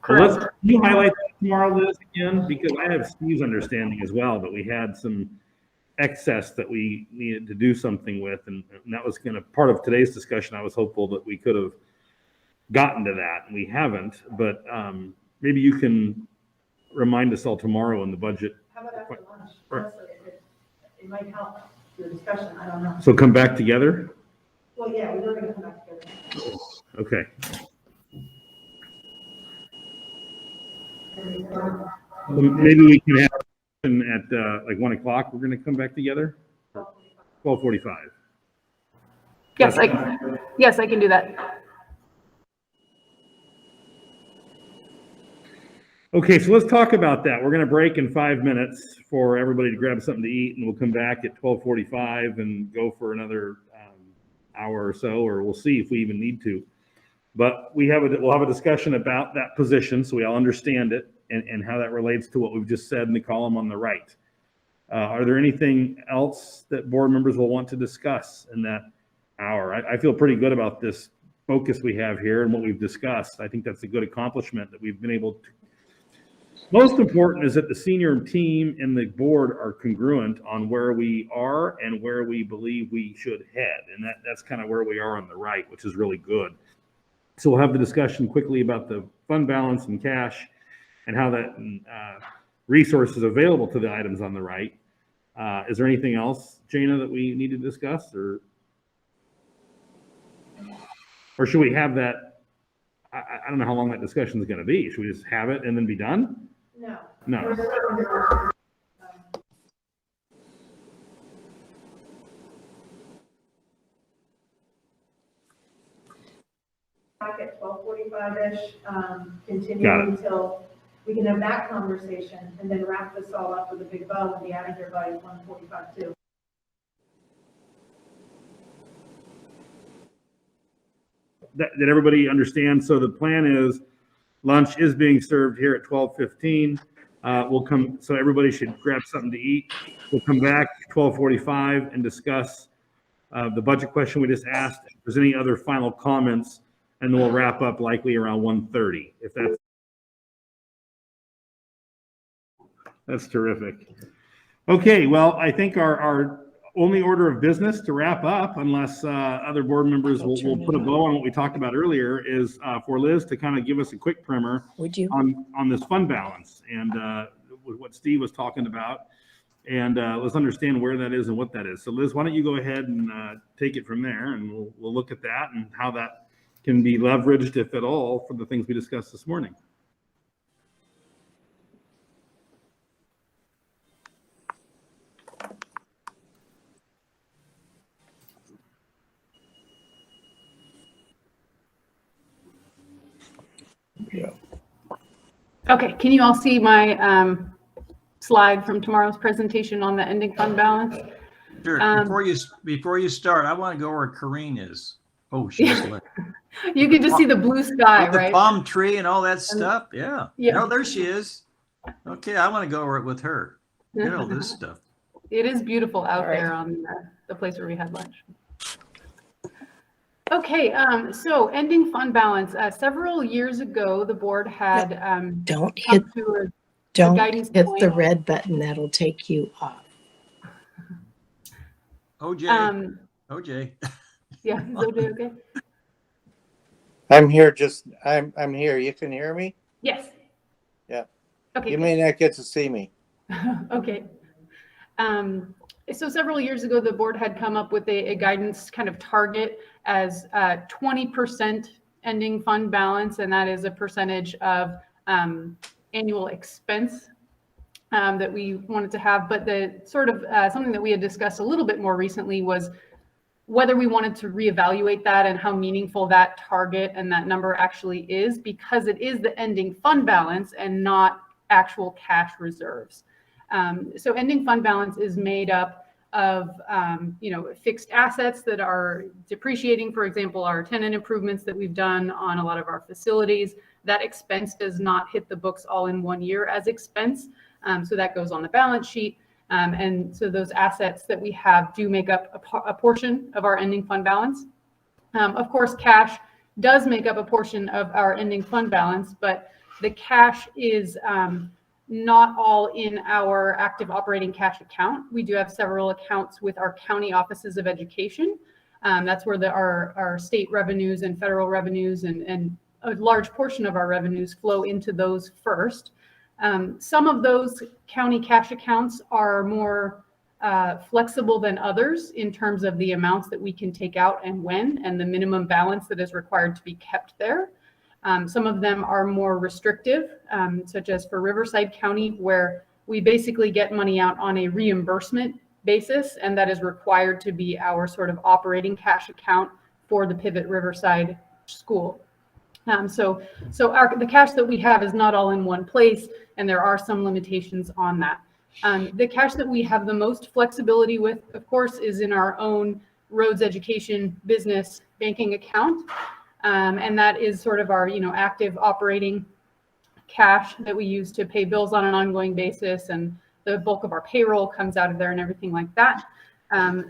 Well, can you highlight that tomorrow, Liz, again? Because I have Steve's understanding as well, but we had some excess that we needed to do something with. And that was kind of part of today's discussion. I was hopeful that we could have gotten to that, and we haven't, but maybe you can remind us all tomorrow in the budget. How about after lunch? Honestly, it might help your discussion, I don't know. So come back together? Well, yeah, we were gonna come back together. Okay. Well, maybe we can have at like 1 o'clock, we're gonna come back together? 12:45. Yes, I can do that. Okay, so let's talk about that. We're gonna break in 5 minutes for everybody to grab something to eat, and we'll come back at 12:45 and go for another hour or so, or we'll see if we even need to. But we'll have a discussion about that position so we all understand it and how that relates to what we've just said in the column on the right. Are there anything else that board members will want to discuss in that hour? I feel pretty good about this focus we have here and what we've discussed. I think that's a good accomplishment that we've been able to. Most important is that the senior team and the board are congruent on where we are and where we believe we should head. And that's kind of where we are on the right, which is really good. So we'll have the discussion quickly about the fund balance and cash and how that resources available to the items on the right. Is there anything else, Jana, that we need to discuss, or should we have that? I don't know how long that discussion is going to be. Should we just have it and then be done? No. No. Back at 12:45-ish, Got continue it. until we can have that conversation and then wrap this all up with a big bow and be out of here by 1:45 too. Did everybody understand? So the plan is lunch is being served here at 12:15. We'll come, so everybody should grab something to eat. We'll come back 12:45 and discuss the budget question we just asked. If there's any other final comments, and then we'll wrap up likely around 1:30. If that's terrific. Okay, well, I think our only order of business to wrap up, unless other board members will put a bow on what we talked about earlier, is for Liz to kind of give us a quick primer on this fund balance and what Steve was talking about. And let's understand where that is and what that is. So Liz, why don't you go ahead and take it from there, and we'll look at that and how that can be leveraged, if at all, for the things we discussed this morning. Okay, can you all see my slide from tomorrow's presentation on the ending fund balance? Sure. Before you start, I want to go where Corrine is. Oh, she's left. You can just see the blue sky, The right? palm tree and all that stuff. Yeah. Yeah. Oh, there she is. Okay, I want to go over it with her. Get all this stuff. It is beautiful out All right. there on the place where we had lunch. Okay, so ending fund balance. Several years ago, the board had Don't come hit, to a don't guidance hit point. the red button. That'll take you off. OJ. OJ. Yeah, is OJ okay? I'm here. I'm here. You can hear me? Yes. Yeah. Okay. You may not get to see me. Okay. So several years ago, the board had come up with a guidance kind of target as 20% ending fund balance, and that is a percentage of annual expense that we wanted to have. But the sort of something that we had discussed a little bit more recently was whether we wanted to reevaluate that and how meaningful that target and that number actually is, because it is the ending fund balance and not actual cash reserves. So ending fund balance is made up of fixed assets that are depreciating. For example, our tenant improvements that we've done on a lot of our facilities. That expense does not hit the books all in 1 year as expense. So that goes on the balance sheet. And so those assets that we have do make up a portion of our ending fund balance. Of course, cash does make up a portion of our ending fund balance, but the cash is not all in our active operating cash account. We do have several accounts with our county offices of education. That's where our state revenues and federal revenues and a large portion of our revenues flow into those first. Some of those county cash accounts are more flexible than others in terms of the amounts that we can take out and when, and the minimum balance that is required to be kept there. Some of them are more restrictive, such as for Riverside County, where we basically get money out on a reimbursement basis, and that is required to be our sort of operating cash account for the Pivot Riverside School. So the cash that we have is not all in one place, and there are some limitations on that. The cash that we have the most flexibility with, of course, is in our own Roads Education Business Banking account. And that is sort of our, active operating cash that we use to pay bills on an ongoing basis, and the bulk of our payroll comes out of there and everything like that.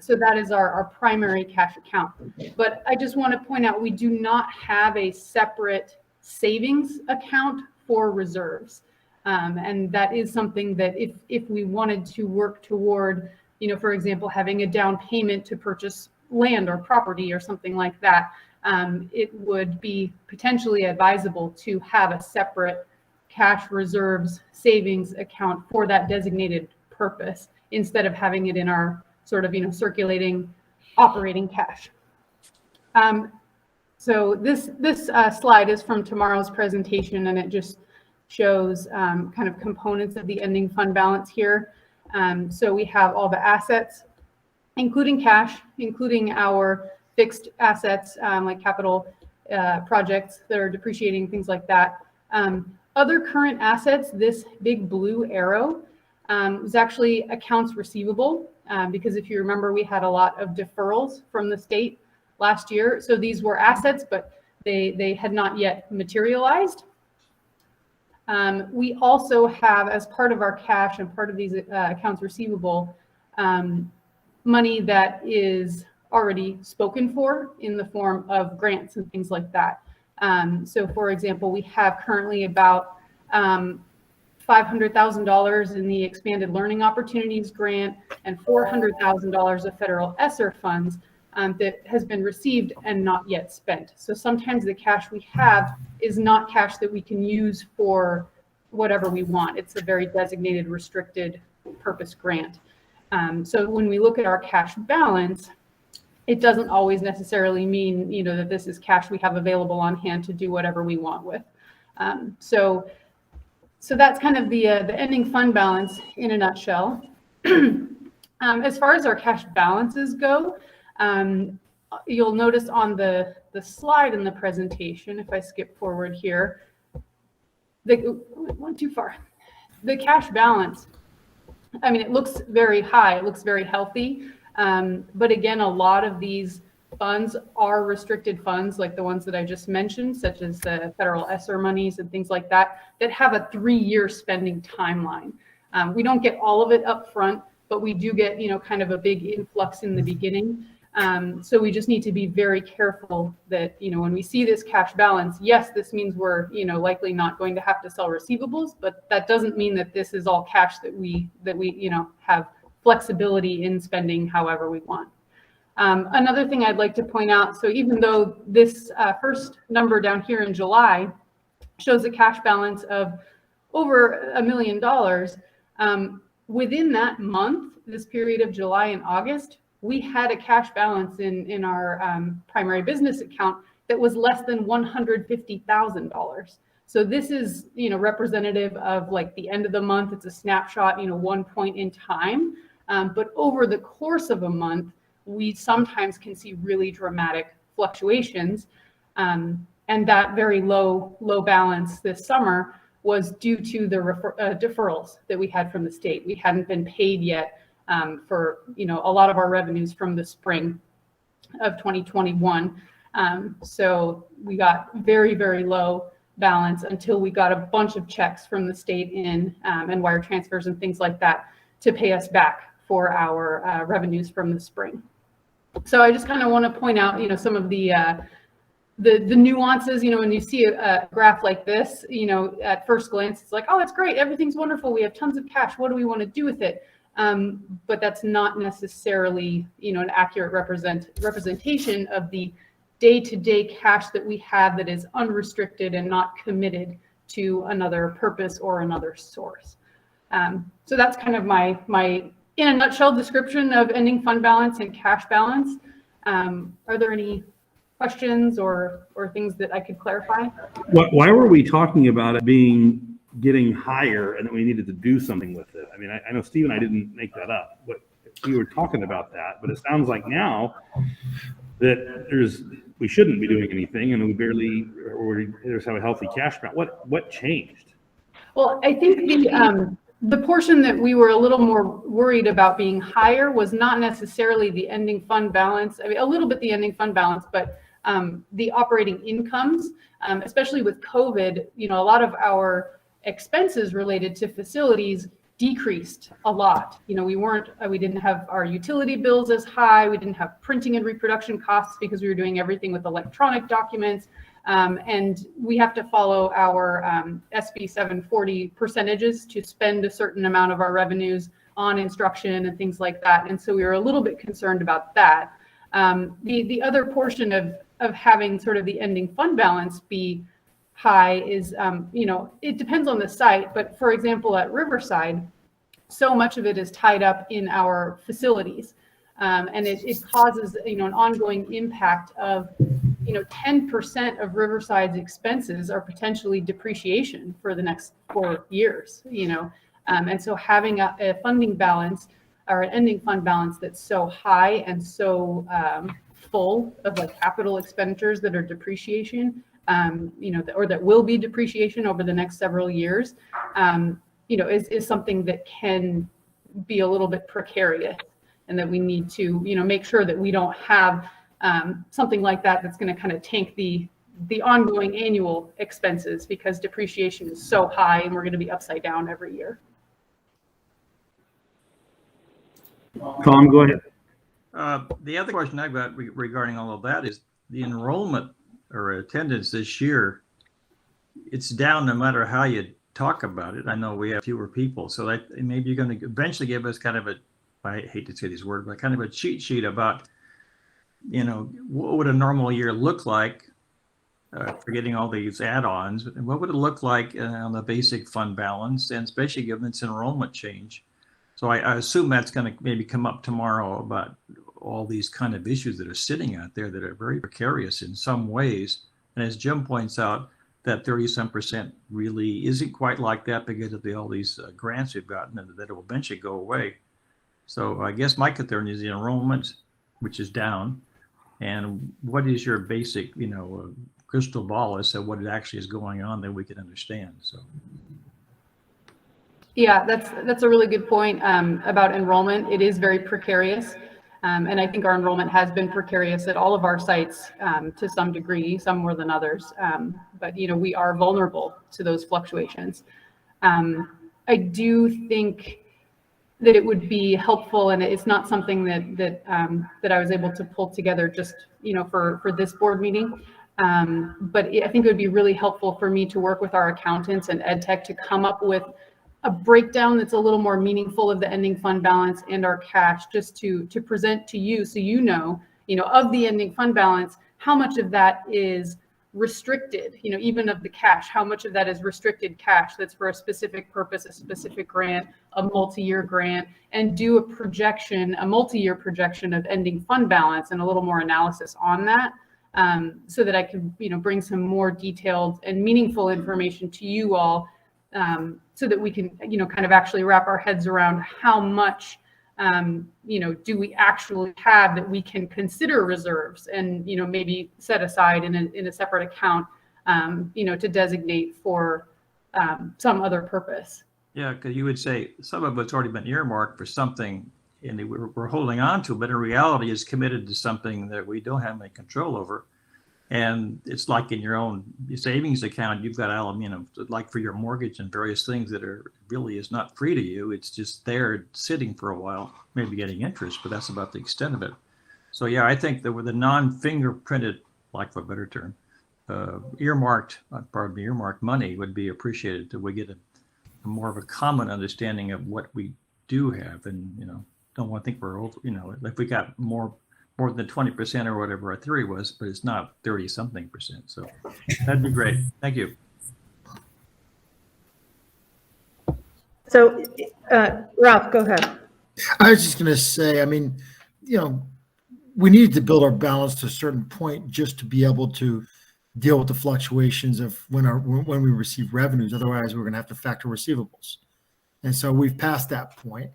So that is our primary cash account. But I just want to point out, we do not have a separate savings account for reserves. And that is something that if we wanted to work toward, for example, having a down payment to purchase land or property or something like that, it would be potentially advisable to have a separate cash reserves savings account for that designated purpose, instead of having it in our sort of, circulating operating cash. So this slide is from tomorrow's presentation, and it just shows kind of components of the ending fund balance here. So we have all the assets, including cash, including our fixed assets, like capital projects that are depreciating, things like that. Other current assets, this big blue arrow, was actually accounts receivable, because if you remember, we had a lot of deferrals from the state last year. So these were assets, but they had not yet materialized. We also have, as part of our cash and part of these accounts receivable, money that is already spoken for in the form of grants and things like that. So for example, we have currently about $500,000 in the Expanded Learning Opportunities Grant and $400,000 of federal ESSER funds that has been received and not yet spent. So sometimes the cash we have is not cash that we can use for whatever we want. It's a very designated, restricted purpose grant. So when we look at our cash balance, it doesn't always necessarily mean, that this is cash we have available on hand to do whatever we want with. So that's kind of the ending fund balance in a nutshell. As far as our cash balances go, you'll notice on the slide in the presentation, if I skip forward here, went too far. The cash balance, it looks very high, it looks very healthy. But again, a lot of these funds are restricted funds, like the ones that I just mentioned, such as the federal ESSER monies and things like that have a 3-year spending timeline. We don't get all of it up front, but we do get, kind of a big influx in the beginning. So we just need to be very careful that, when we see this cash balance, yes, this means we're, likely not going to have to sell receivables, but that doesn't mean that this is all cash that we have flexibility in spending however we want. Another thing I'd like to point out, so even though this first number down here in July shows a cash balance of over $1 million, within that month, this period of July and August, we had a cash balance in our primary business account that was less than $150,000. So this is, representative of like the end of the month. It's a snapshot, one point in time. But over the course of a month, we sometimes can see really dramatic fluctuations. And that very low balance this summer was due to the deferrals that we had from the state. We hadn't been paid yet for, a lot of our revenues from the spring of 2021. So we got very, very low balance until we got a bunch of checks from the state in and wire transfers and things like that to pay us back for our revenues from the spring. So I just kind of want to point out, some of the the nuances, when you see a graph like this, at first glance, it's like, oh, that's great. Everything's wonderful. We have tons of cash. What do we want to do with it? But that's not necessarily, an accurate representation of the day-to-day cash that we have that is unrestricted and not committed to another purpose or another source. So that's kind of my in a nutshell description of ending fund balance and cash balance. Are there any questions or things that I could clarify? Why were we talking about it getting higher and that we needed to do something with it? I mean, I know Steve and I didn't make that up, but we were talking about that, but it sounds like now that we shouldn't be doing anything and we just have a healthy cash balance. What changed? Well, I think the portion that we were a little more worried about being higher was not necessarily the ending fund balance. I mean, a little bit the ending fund balance, but the operating incomes, especially with COVID, a lot of our expenses related to facilities decreased a lot. We didn't have our utility bills as high. We didn't have printing and reproduction costs because we were doing everything with electronic documents. And we have to follow our SB 740 percentages to spend a certain amount of our revenues on instruction and things like that. And so we were a little bit concerned about that. The other portion of having sort of the ending fund balance be high is, it depends on the site. But for example, at Riverside, so much of it is tied up in our facilities. And it causes, an ongoing impact of, 10% of Riverside's expenses are potentially depreciation for the next 4 years, and so having a funding balance or an ending fund balance that's so high and so full of like capital expenditures that are depreciation, or that will be depreciation over the next several years, is something that can be a little bit precarious, and that we need to, make sure that we don't have something like that's going to kind of tank the ongoing annual expenses, because depreciation is so high and we're going to be upside down every year. Tom, go ahead. The other question I've got regarding all of that is the enrollment or attendance this year. It's down no matter how you talk about it. I know we have fewer people, so that maybe you're going to eventually give us kind of I hate to say these words, but kind of a cheat sheet about, what would a normal year look like for getting all these add-ons, and what would it look like on the basic fund balance, and especially given its enrollment change. So I assume that's going to maybe come up tomorrow about all these kind of issues that are sitting out there that are very precarious in some ways. And as Jim points out, that 30-some% really isn't quite like that because of all these grants we've gotten that will eventually go away. So I guess my concern is the enrollment, which is down. And what is your basic, crystal ball as to what it actually is going on that we can understand? So. Yeah, that's a really good point about enrollment. It is very precarious. And I think our enrollment has been precarious at all of our sites to some degree, some more than others. But, we are vulnerable to those fluctuations. I do think that it would be helpful, and it's not something that I was able to pull together just, for this board meeting. But I think it would be really helpful for me to work with our accountants and ed tech to come up with a breakdown that's a little more meaningful of the ending fund balance and our cash, just to present to you, so of the ending fund balance, how much of that is restricted, even of the cash, how much of that is restricted cash that's for a specific purpose, a specific grant, a multi-year grant, and do a multi-year projection of ending fund balance and a little more analysis on that, so that I can, bring some more detailed and meaningful information to you all, so that we can, kind of actually wrap our heads around how much, do we actually have that we can consider reserves and, maybe set aside in a separate account, to designate for some other purpose. Yeah, because you would say some of it's already been earmarked for something and we're holding on to, but in reality is committed to something that we don't have any control over. And it's like in your own savings account, you've got, like for your mortgage and various things that really is not free to you. It's just there sitting for a while, maybe getting interest, but that's about the extent of it. So yeah, I think that with the non-fingerprinted, like for a better term, earmarked money would be appreciated, that we get a more of a common understanding of what we do have, and don't want to think we're over, if we got more than 20% or whatever our theory was, but it's not 30 something percent. So that'd be great. Thank you. So, Ralph, go ahead. I was just going to say, I mean, we need to build our balance to a certain point just to be able to deal with the fluctuations of when we receive revenues. Otherwise, we're going to have to factor receivables. And so we've passed that point.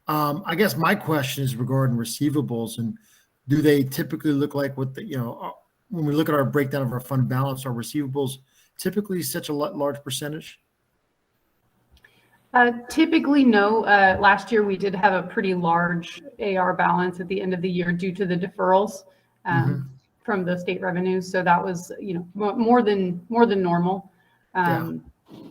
I guess my question is regarding receivables, and do they typically look like what when we look at our breakdown of our fund balance, our receivables typically such a large percentage? Typically, no. Last year we did have a pretty large AR balance at the end of the year due to the deferrals from the state revenues. So that was, more than normal.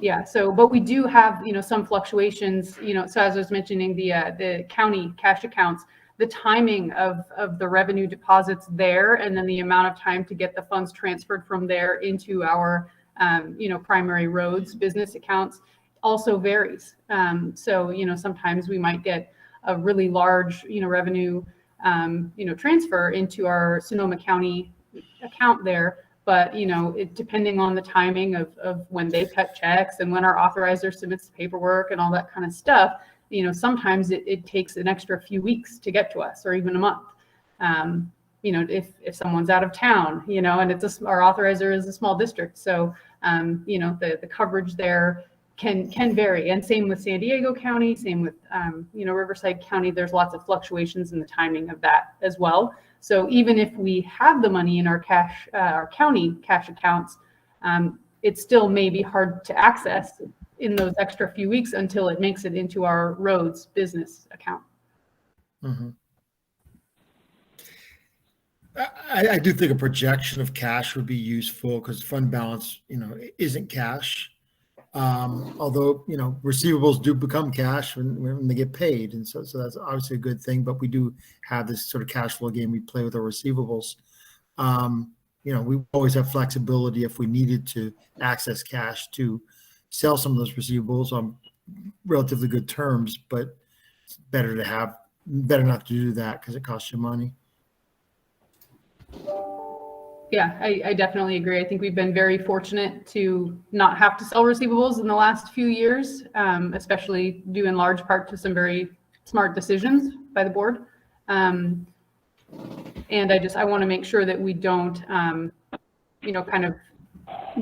Yeah. So, but we do have, some fluctuations. So as I was mentioning, the county cash accounts, the timing of the revenue deposits there, and then the amount of time to get the funds transferred from there into our, primary roads business accounts also varies. So, sometimes we might get a really large, revenue, transfer into our Sonoma County account there. But, depending on the timing of when they cut checks and when our authorizer submits the paperwork and all that kind of stuff, sometimes it takes an extra few weeks to get to us, or even a month. If someone's out of town, and our authorizer is a small district. So, the coverage there can vary. And same with San Diego County, same with, Riverside County. There's lots of fluctuations in the timing of that as well. So even if we have the money in our county cash accounts, it still may be hard to access in those extra few weeks until it makes it into our roads business account. Mm-hmm. I do think a projection of cash would be useful, because fund balance, isn't cash. Although, receivables do become cash when they get paid. And so that's obviously a good thing, but we do have this sort of cash flow game we play with our receivables. We always have flexibility if we needed to access cash to sell some of those receivables on relatively good terms, but it's better not to do that because it costs you money. Yeah, I definitely agree. I think we've been very fortunate to not have to sell receivables in the last few years, especially due in large part to some very smart decisions by the board. And I want to make sure that we don't, kind of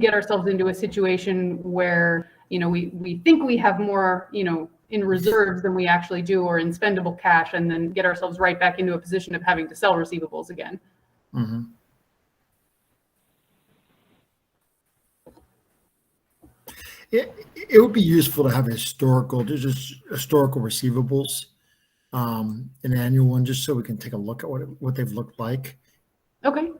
get ourselves into a situation where, we think we have more, in reserves than we actually do, or in spendable cash, and then get ourselves right back into a position of having to sell receivables again. Mm-hmm. It would be useful to have historical receivables, an annual one, just so we can take a look at what they've looked like. Okay.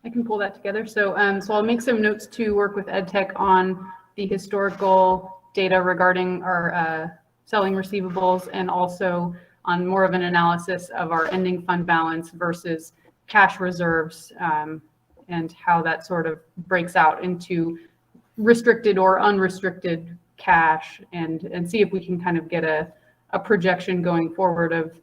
I can pull that together. So I'll make some notes to work with EdTech on the historical data regarding our selling receivables, and also on more of an analysis of our ending fund balance versus cash reserves, and how that sort of breaks out into restricted or unrestricted cash, and see if we can kind of get a projection going forward of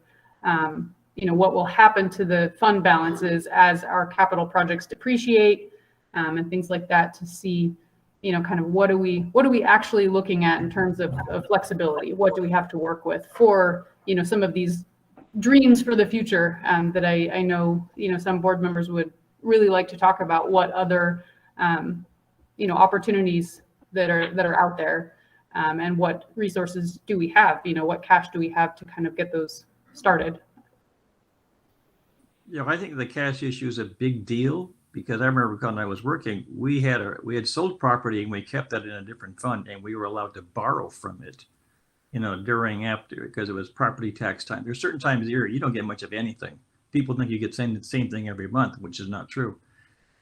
what will happen to the fund balances as our capital projects depreciate, and things like that, to see kind of what are we actually looking at in terms of flexibility. What do we have to work with for some of these dreams for the future, that I know some board members would really like to talk about. What other opportunities that are out there, and what resources do we have? What cash do we have to kind of get those started? I think the cash issue is a big deal, because I remember when I was working, we had sold property and we kept that in a different fund, and we were allowed to borrow from it, after, because it was property tax time. There's certain times of the year you don't get much of anything. People think you get the same thing every month, which is not true.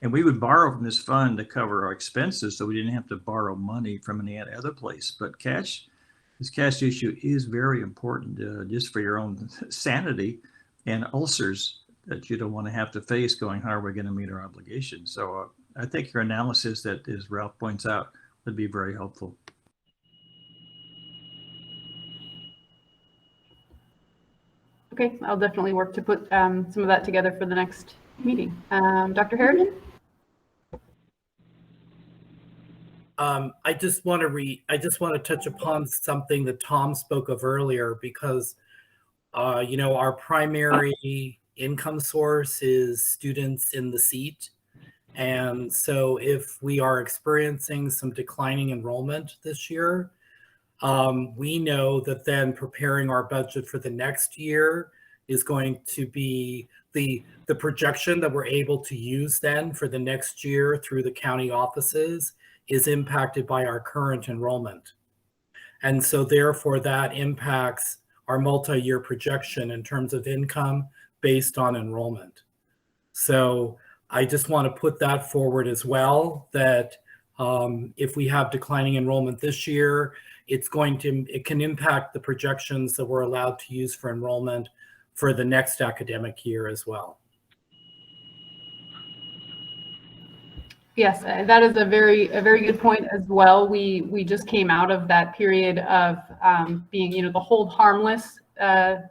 And we would borrow from this fund to cover our expenses, so we didn't have to borrow money from any other place. But this cash issue is very important, just for your own sanity and ulcers. that you don't want to have to face going, how are we going to meet our obligations? So I think your analysis that, as Ralph points out, would be very helpful. Okay, I'll definitely work to put some of that together for the next meeting. Dr. Harrigan? I just want to touch upon something that Tom spoke of earlier, because our primary income source is students in the seat. And so if we are experiencing some declining enrollment this year, we know that then preparing our budget for the next year is going to be the projection that we're able to use then for the next year through the county offices is impacted by our current enrollment. And so therefore that impacts our multi-year projection in terms of income based on enrollment. So I just want to put that forward as well, that if we have declining enrollment this year, it can impact the projections that we're allowed to use for enrollment for the next academic year as well. Yes, that is a very good point as well. We just came out of that period of being, the hold harmless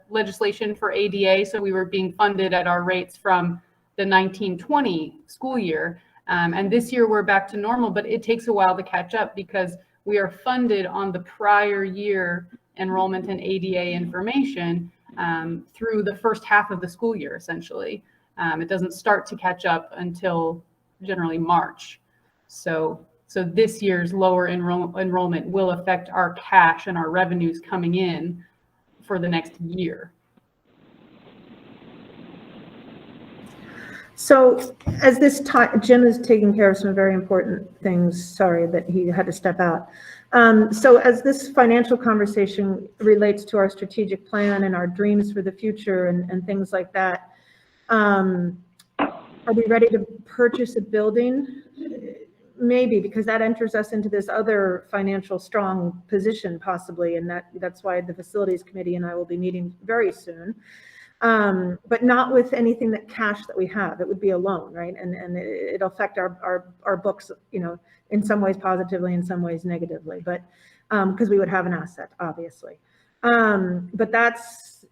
legislation for ADA. So we were being funded at our rates from the 1920 school year. And this year we're back to normal, but it takes a while to catch up because we are funded on the prior year enrollment and ADA information through the first half of the school year, essentially. It doesn't start to catch up until generally March. So this year's lower enrollment will affect our cash and our revenues coming in for the next year. So as this time, Jim is taking care of some very important things. Sorry that he had to step out. So as this financial conversation relates to our strategic plan and our dreams for the future and things like that, are we ready to purchase a building? Maybe, because that enters us into this other financial strong position possibly, and that's why the facilities committee and I will be meeting very soon. But not with anything cash that we have. It would be a loan, right? And it'll affect our books, in some ways positively, in some ways negatively, but because we would have an asset, obviously. But that's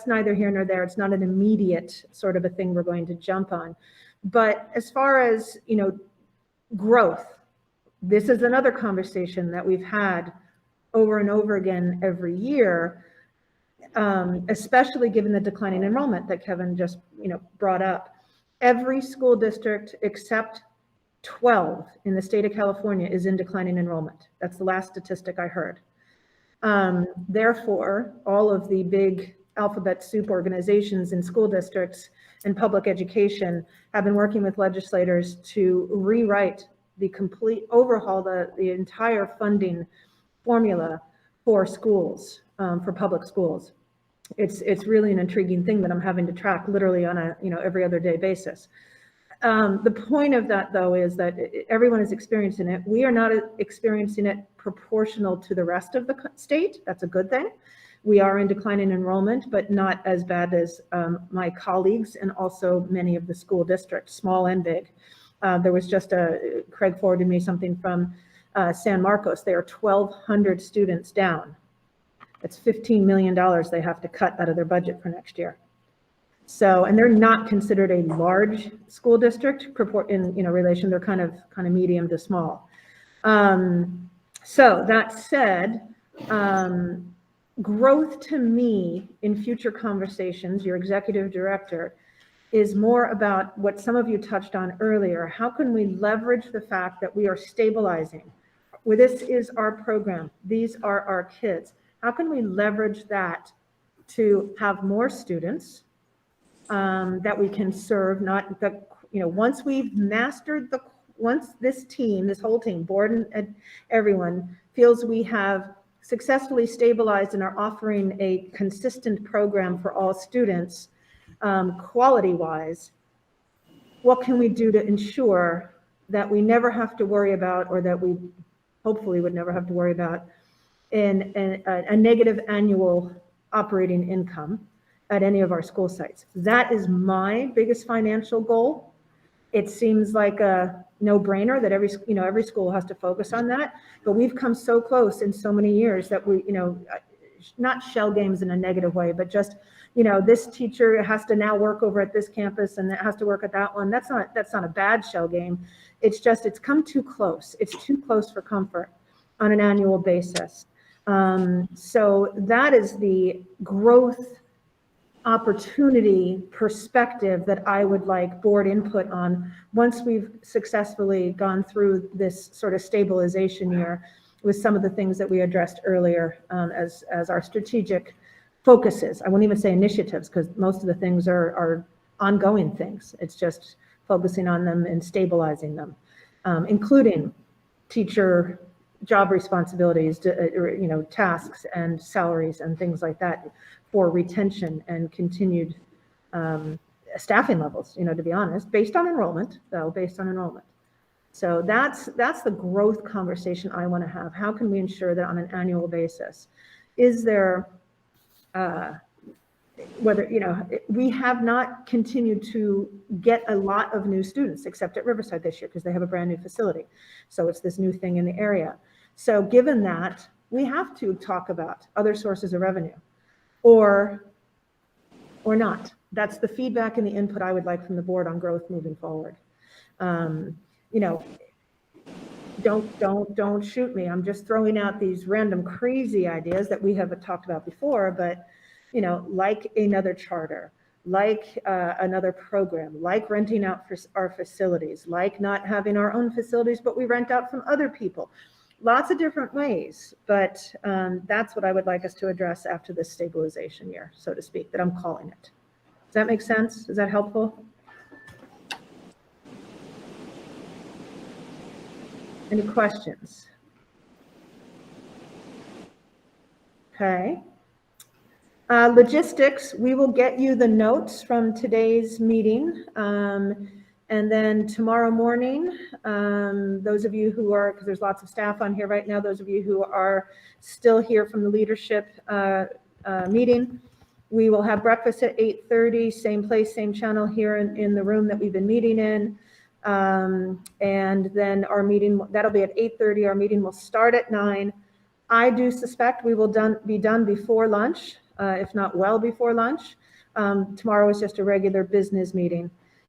neither here nor there. It's not an immediate sort of a thing we're going to jump on. But as far as, growth, this is another conversation that we've had over and over again every year, especially given the declining enrollment that Kevin just, brought up. Every school district except 12 in the state of California is in declining enrollment. That's the last statistic I heard. Therefore, all of the big alphabet soup organizations in school districts and public education have been working with legislators to rewrite overhaul the entire funding formula for schools, for public schools. It's really an intriguing thing that I'm having to track literally on a every other day basis. The point of that, though, is that everyone is experiencing it. We are not experiencing it proportional to the rest of the state. That's a good thing. We are in decline in enrollment, but not as bad as my colleagues and also many of the school districts, small and big. There was just Craig forwarded me something from San Marcos. They are 1,200 students down. That's $15 million they have to cut out of their budget for next year. So, and they're not considered a large school district in relation. They're kind of medium to small. So that said, growth to me in future conversations, your executive director, is more about what some of you touched on earlier. How can we leverage the fact that we are stabilizing? Well, this is our program. These are our kids. How can we leverage that to have more students that we can serve? Not the, once we've mastered once this whole team, board and everyone feels we have successfully stabilized and are offering a consistent program for all students, quality-wise, what can we do to ensure that we never have to worry about, or that we hopefully would never have to worry about, a negative annual operating income? at any of our school sites. That is my biggest financial goal. It seems like a no-brainer that every school has to focus on that, but we've come so close in so many years that we, not shell games in a negative way, but just, this teacher has to now work over at this campus and it has to work at that one. That's not a bad shell game. It's just, it's come too close. It's too close for comfort on an annual basis. So that is the growth opportunity perspective that I would like board input on once we've successfully gone through this sort of stabilization year with some of the things that we addressed earlier as our strategic focuses. I won't even say initiatives because most of the things are ongoing things. It's just focusing on them and stabilizing them, including teacher job responsibilities, tasks and salaries and things like that for retention and continued staffing levels, to be honest, based on enrollment. So that's the growth conversation I want to have. How can we ensure that on an annual basis? Is there, we have not continued to get a lot of new students except at Riverside this year because they have a brand new facility. So it's this new thing in the area. So given that, we have to talk about other sources of revenue or not. That's the feedback and the input I would like from the board on growth moving forward. Don't shoot me. I'm just throwing out these random crazy ideas that we have talked about before, but like another charter, like another program, like renting out for our facilities, like not having our own facilities, but we rent out from other people. Lots of different ways, but that's what I would like us to address after this stabilization year, so to speak, that I'm calling it. Does that make sense? Is that helpful? Any questions? Okay. Logistics, we will get you the notes from today's meeting. And then tomorrow morning, those of you who are, because there's lots of staff on here right now, those of you who are still here from the leadership meeting, we will have breakfast at 8:30, same place, same channel here in the room that we've been meeting in. And then our meeting, that'll be at 8:30. Our meeting will start at 9. I do suspect we will be done before lunch, if not well before lunch. Tomorrow is just a regular business meeting.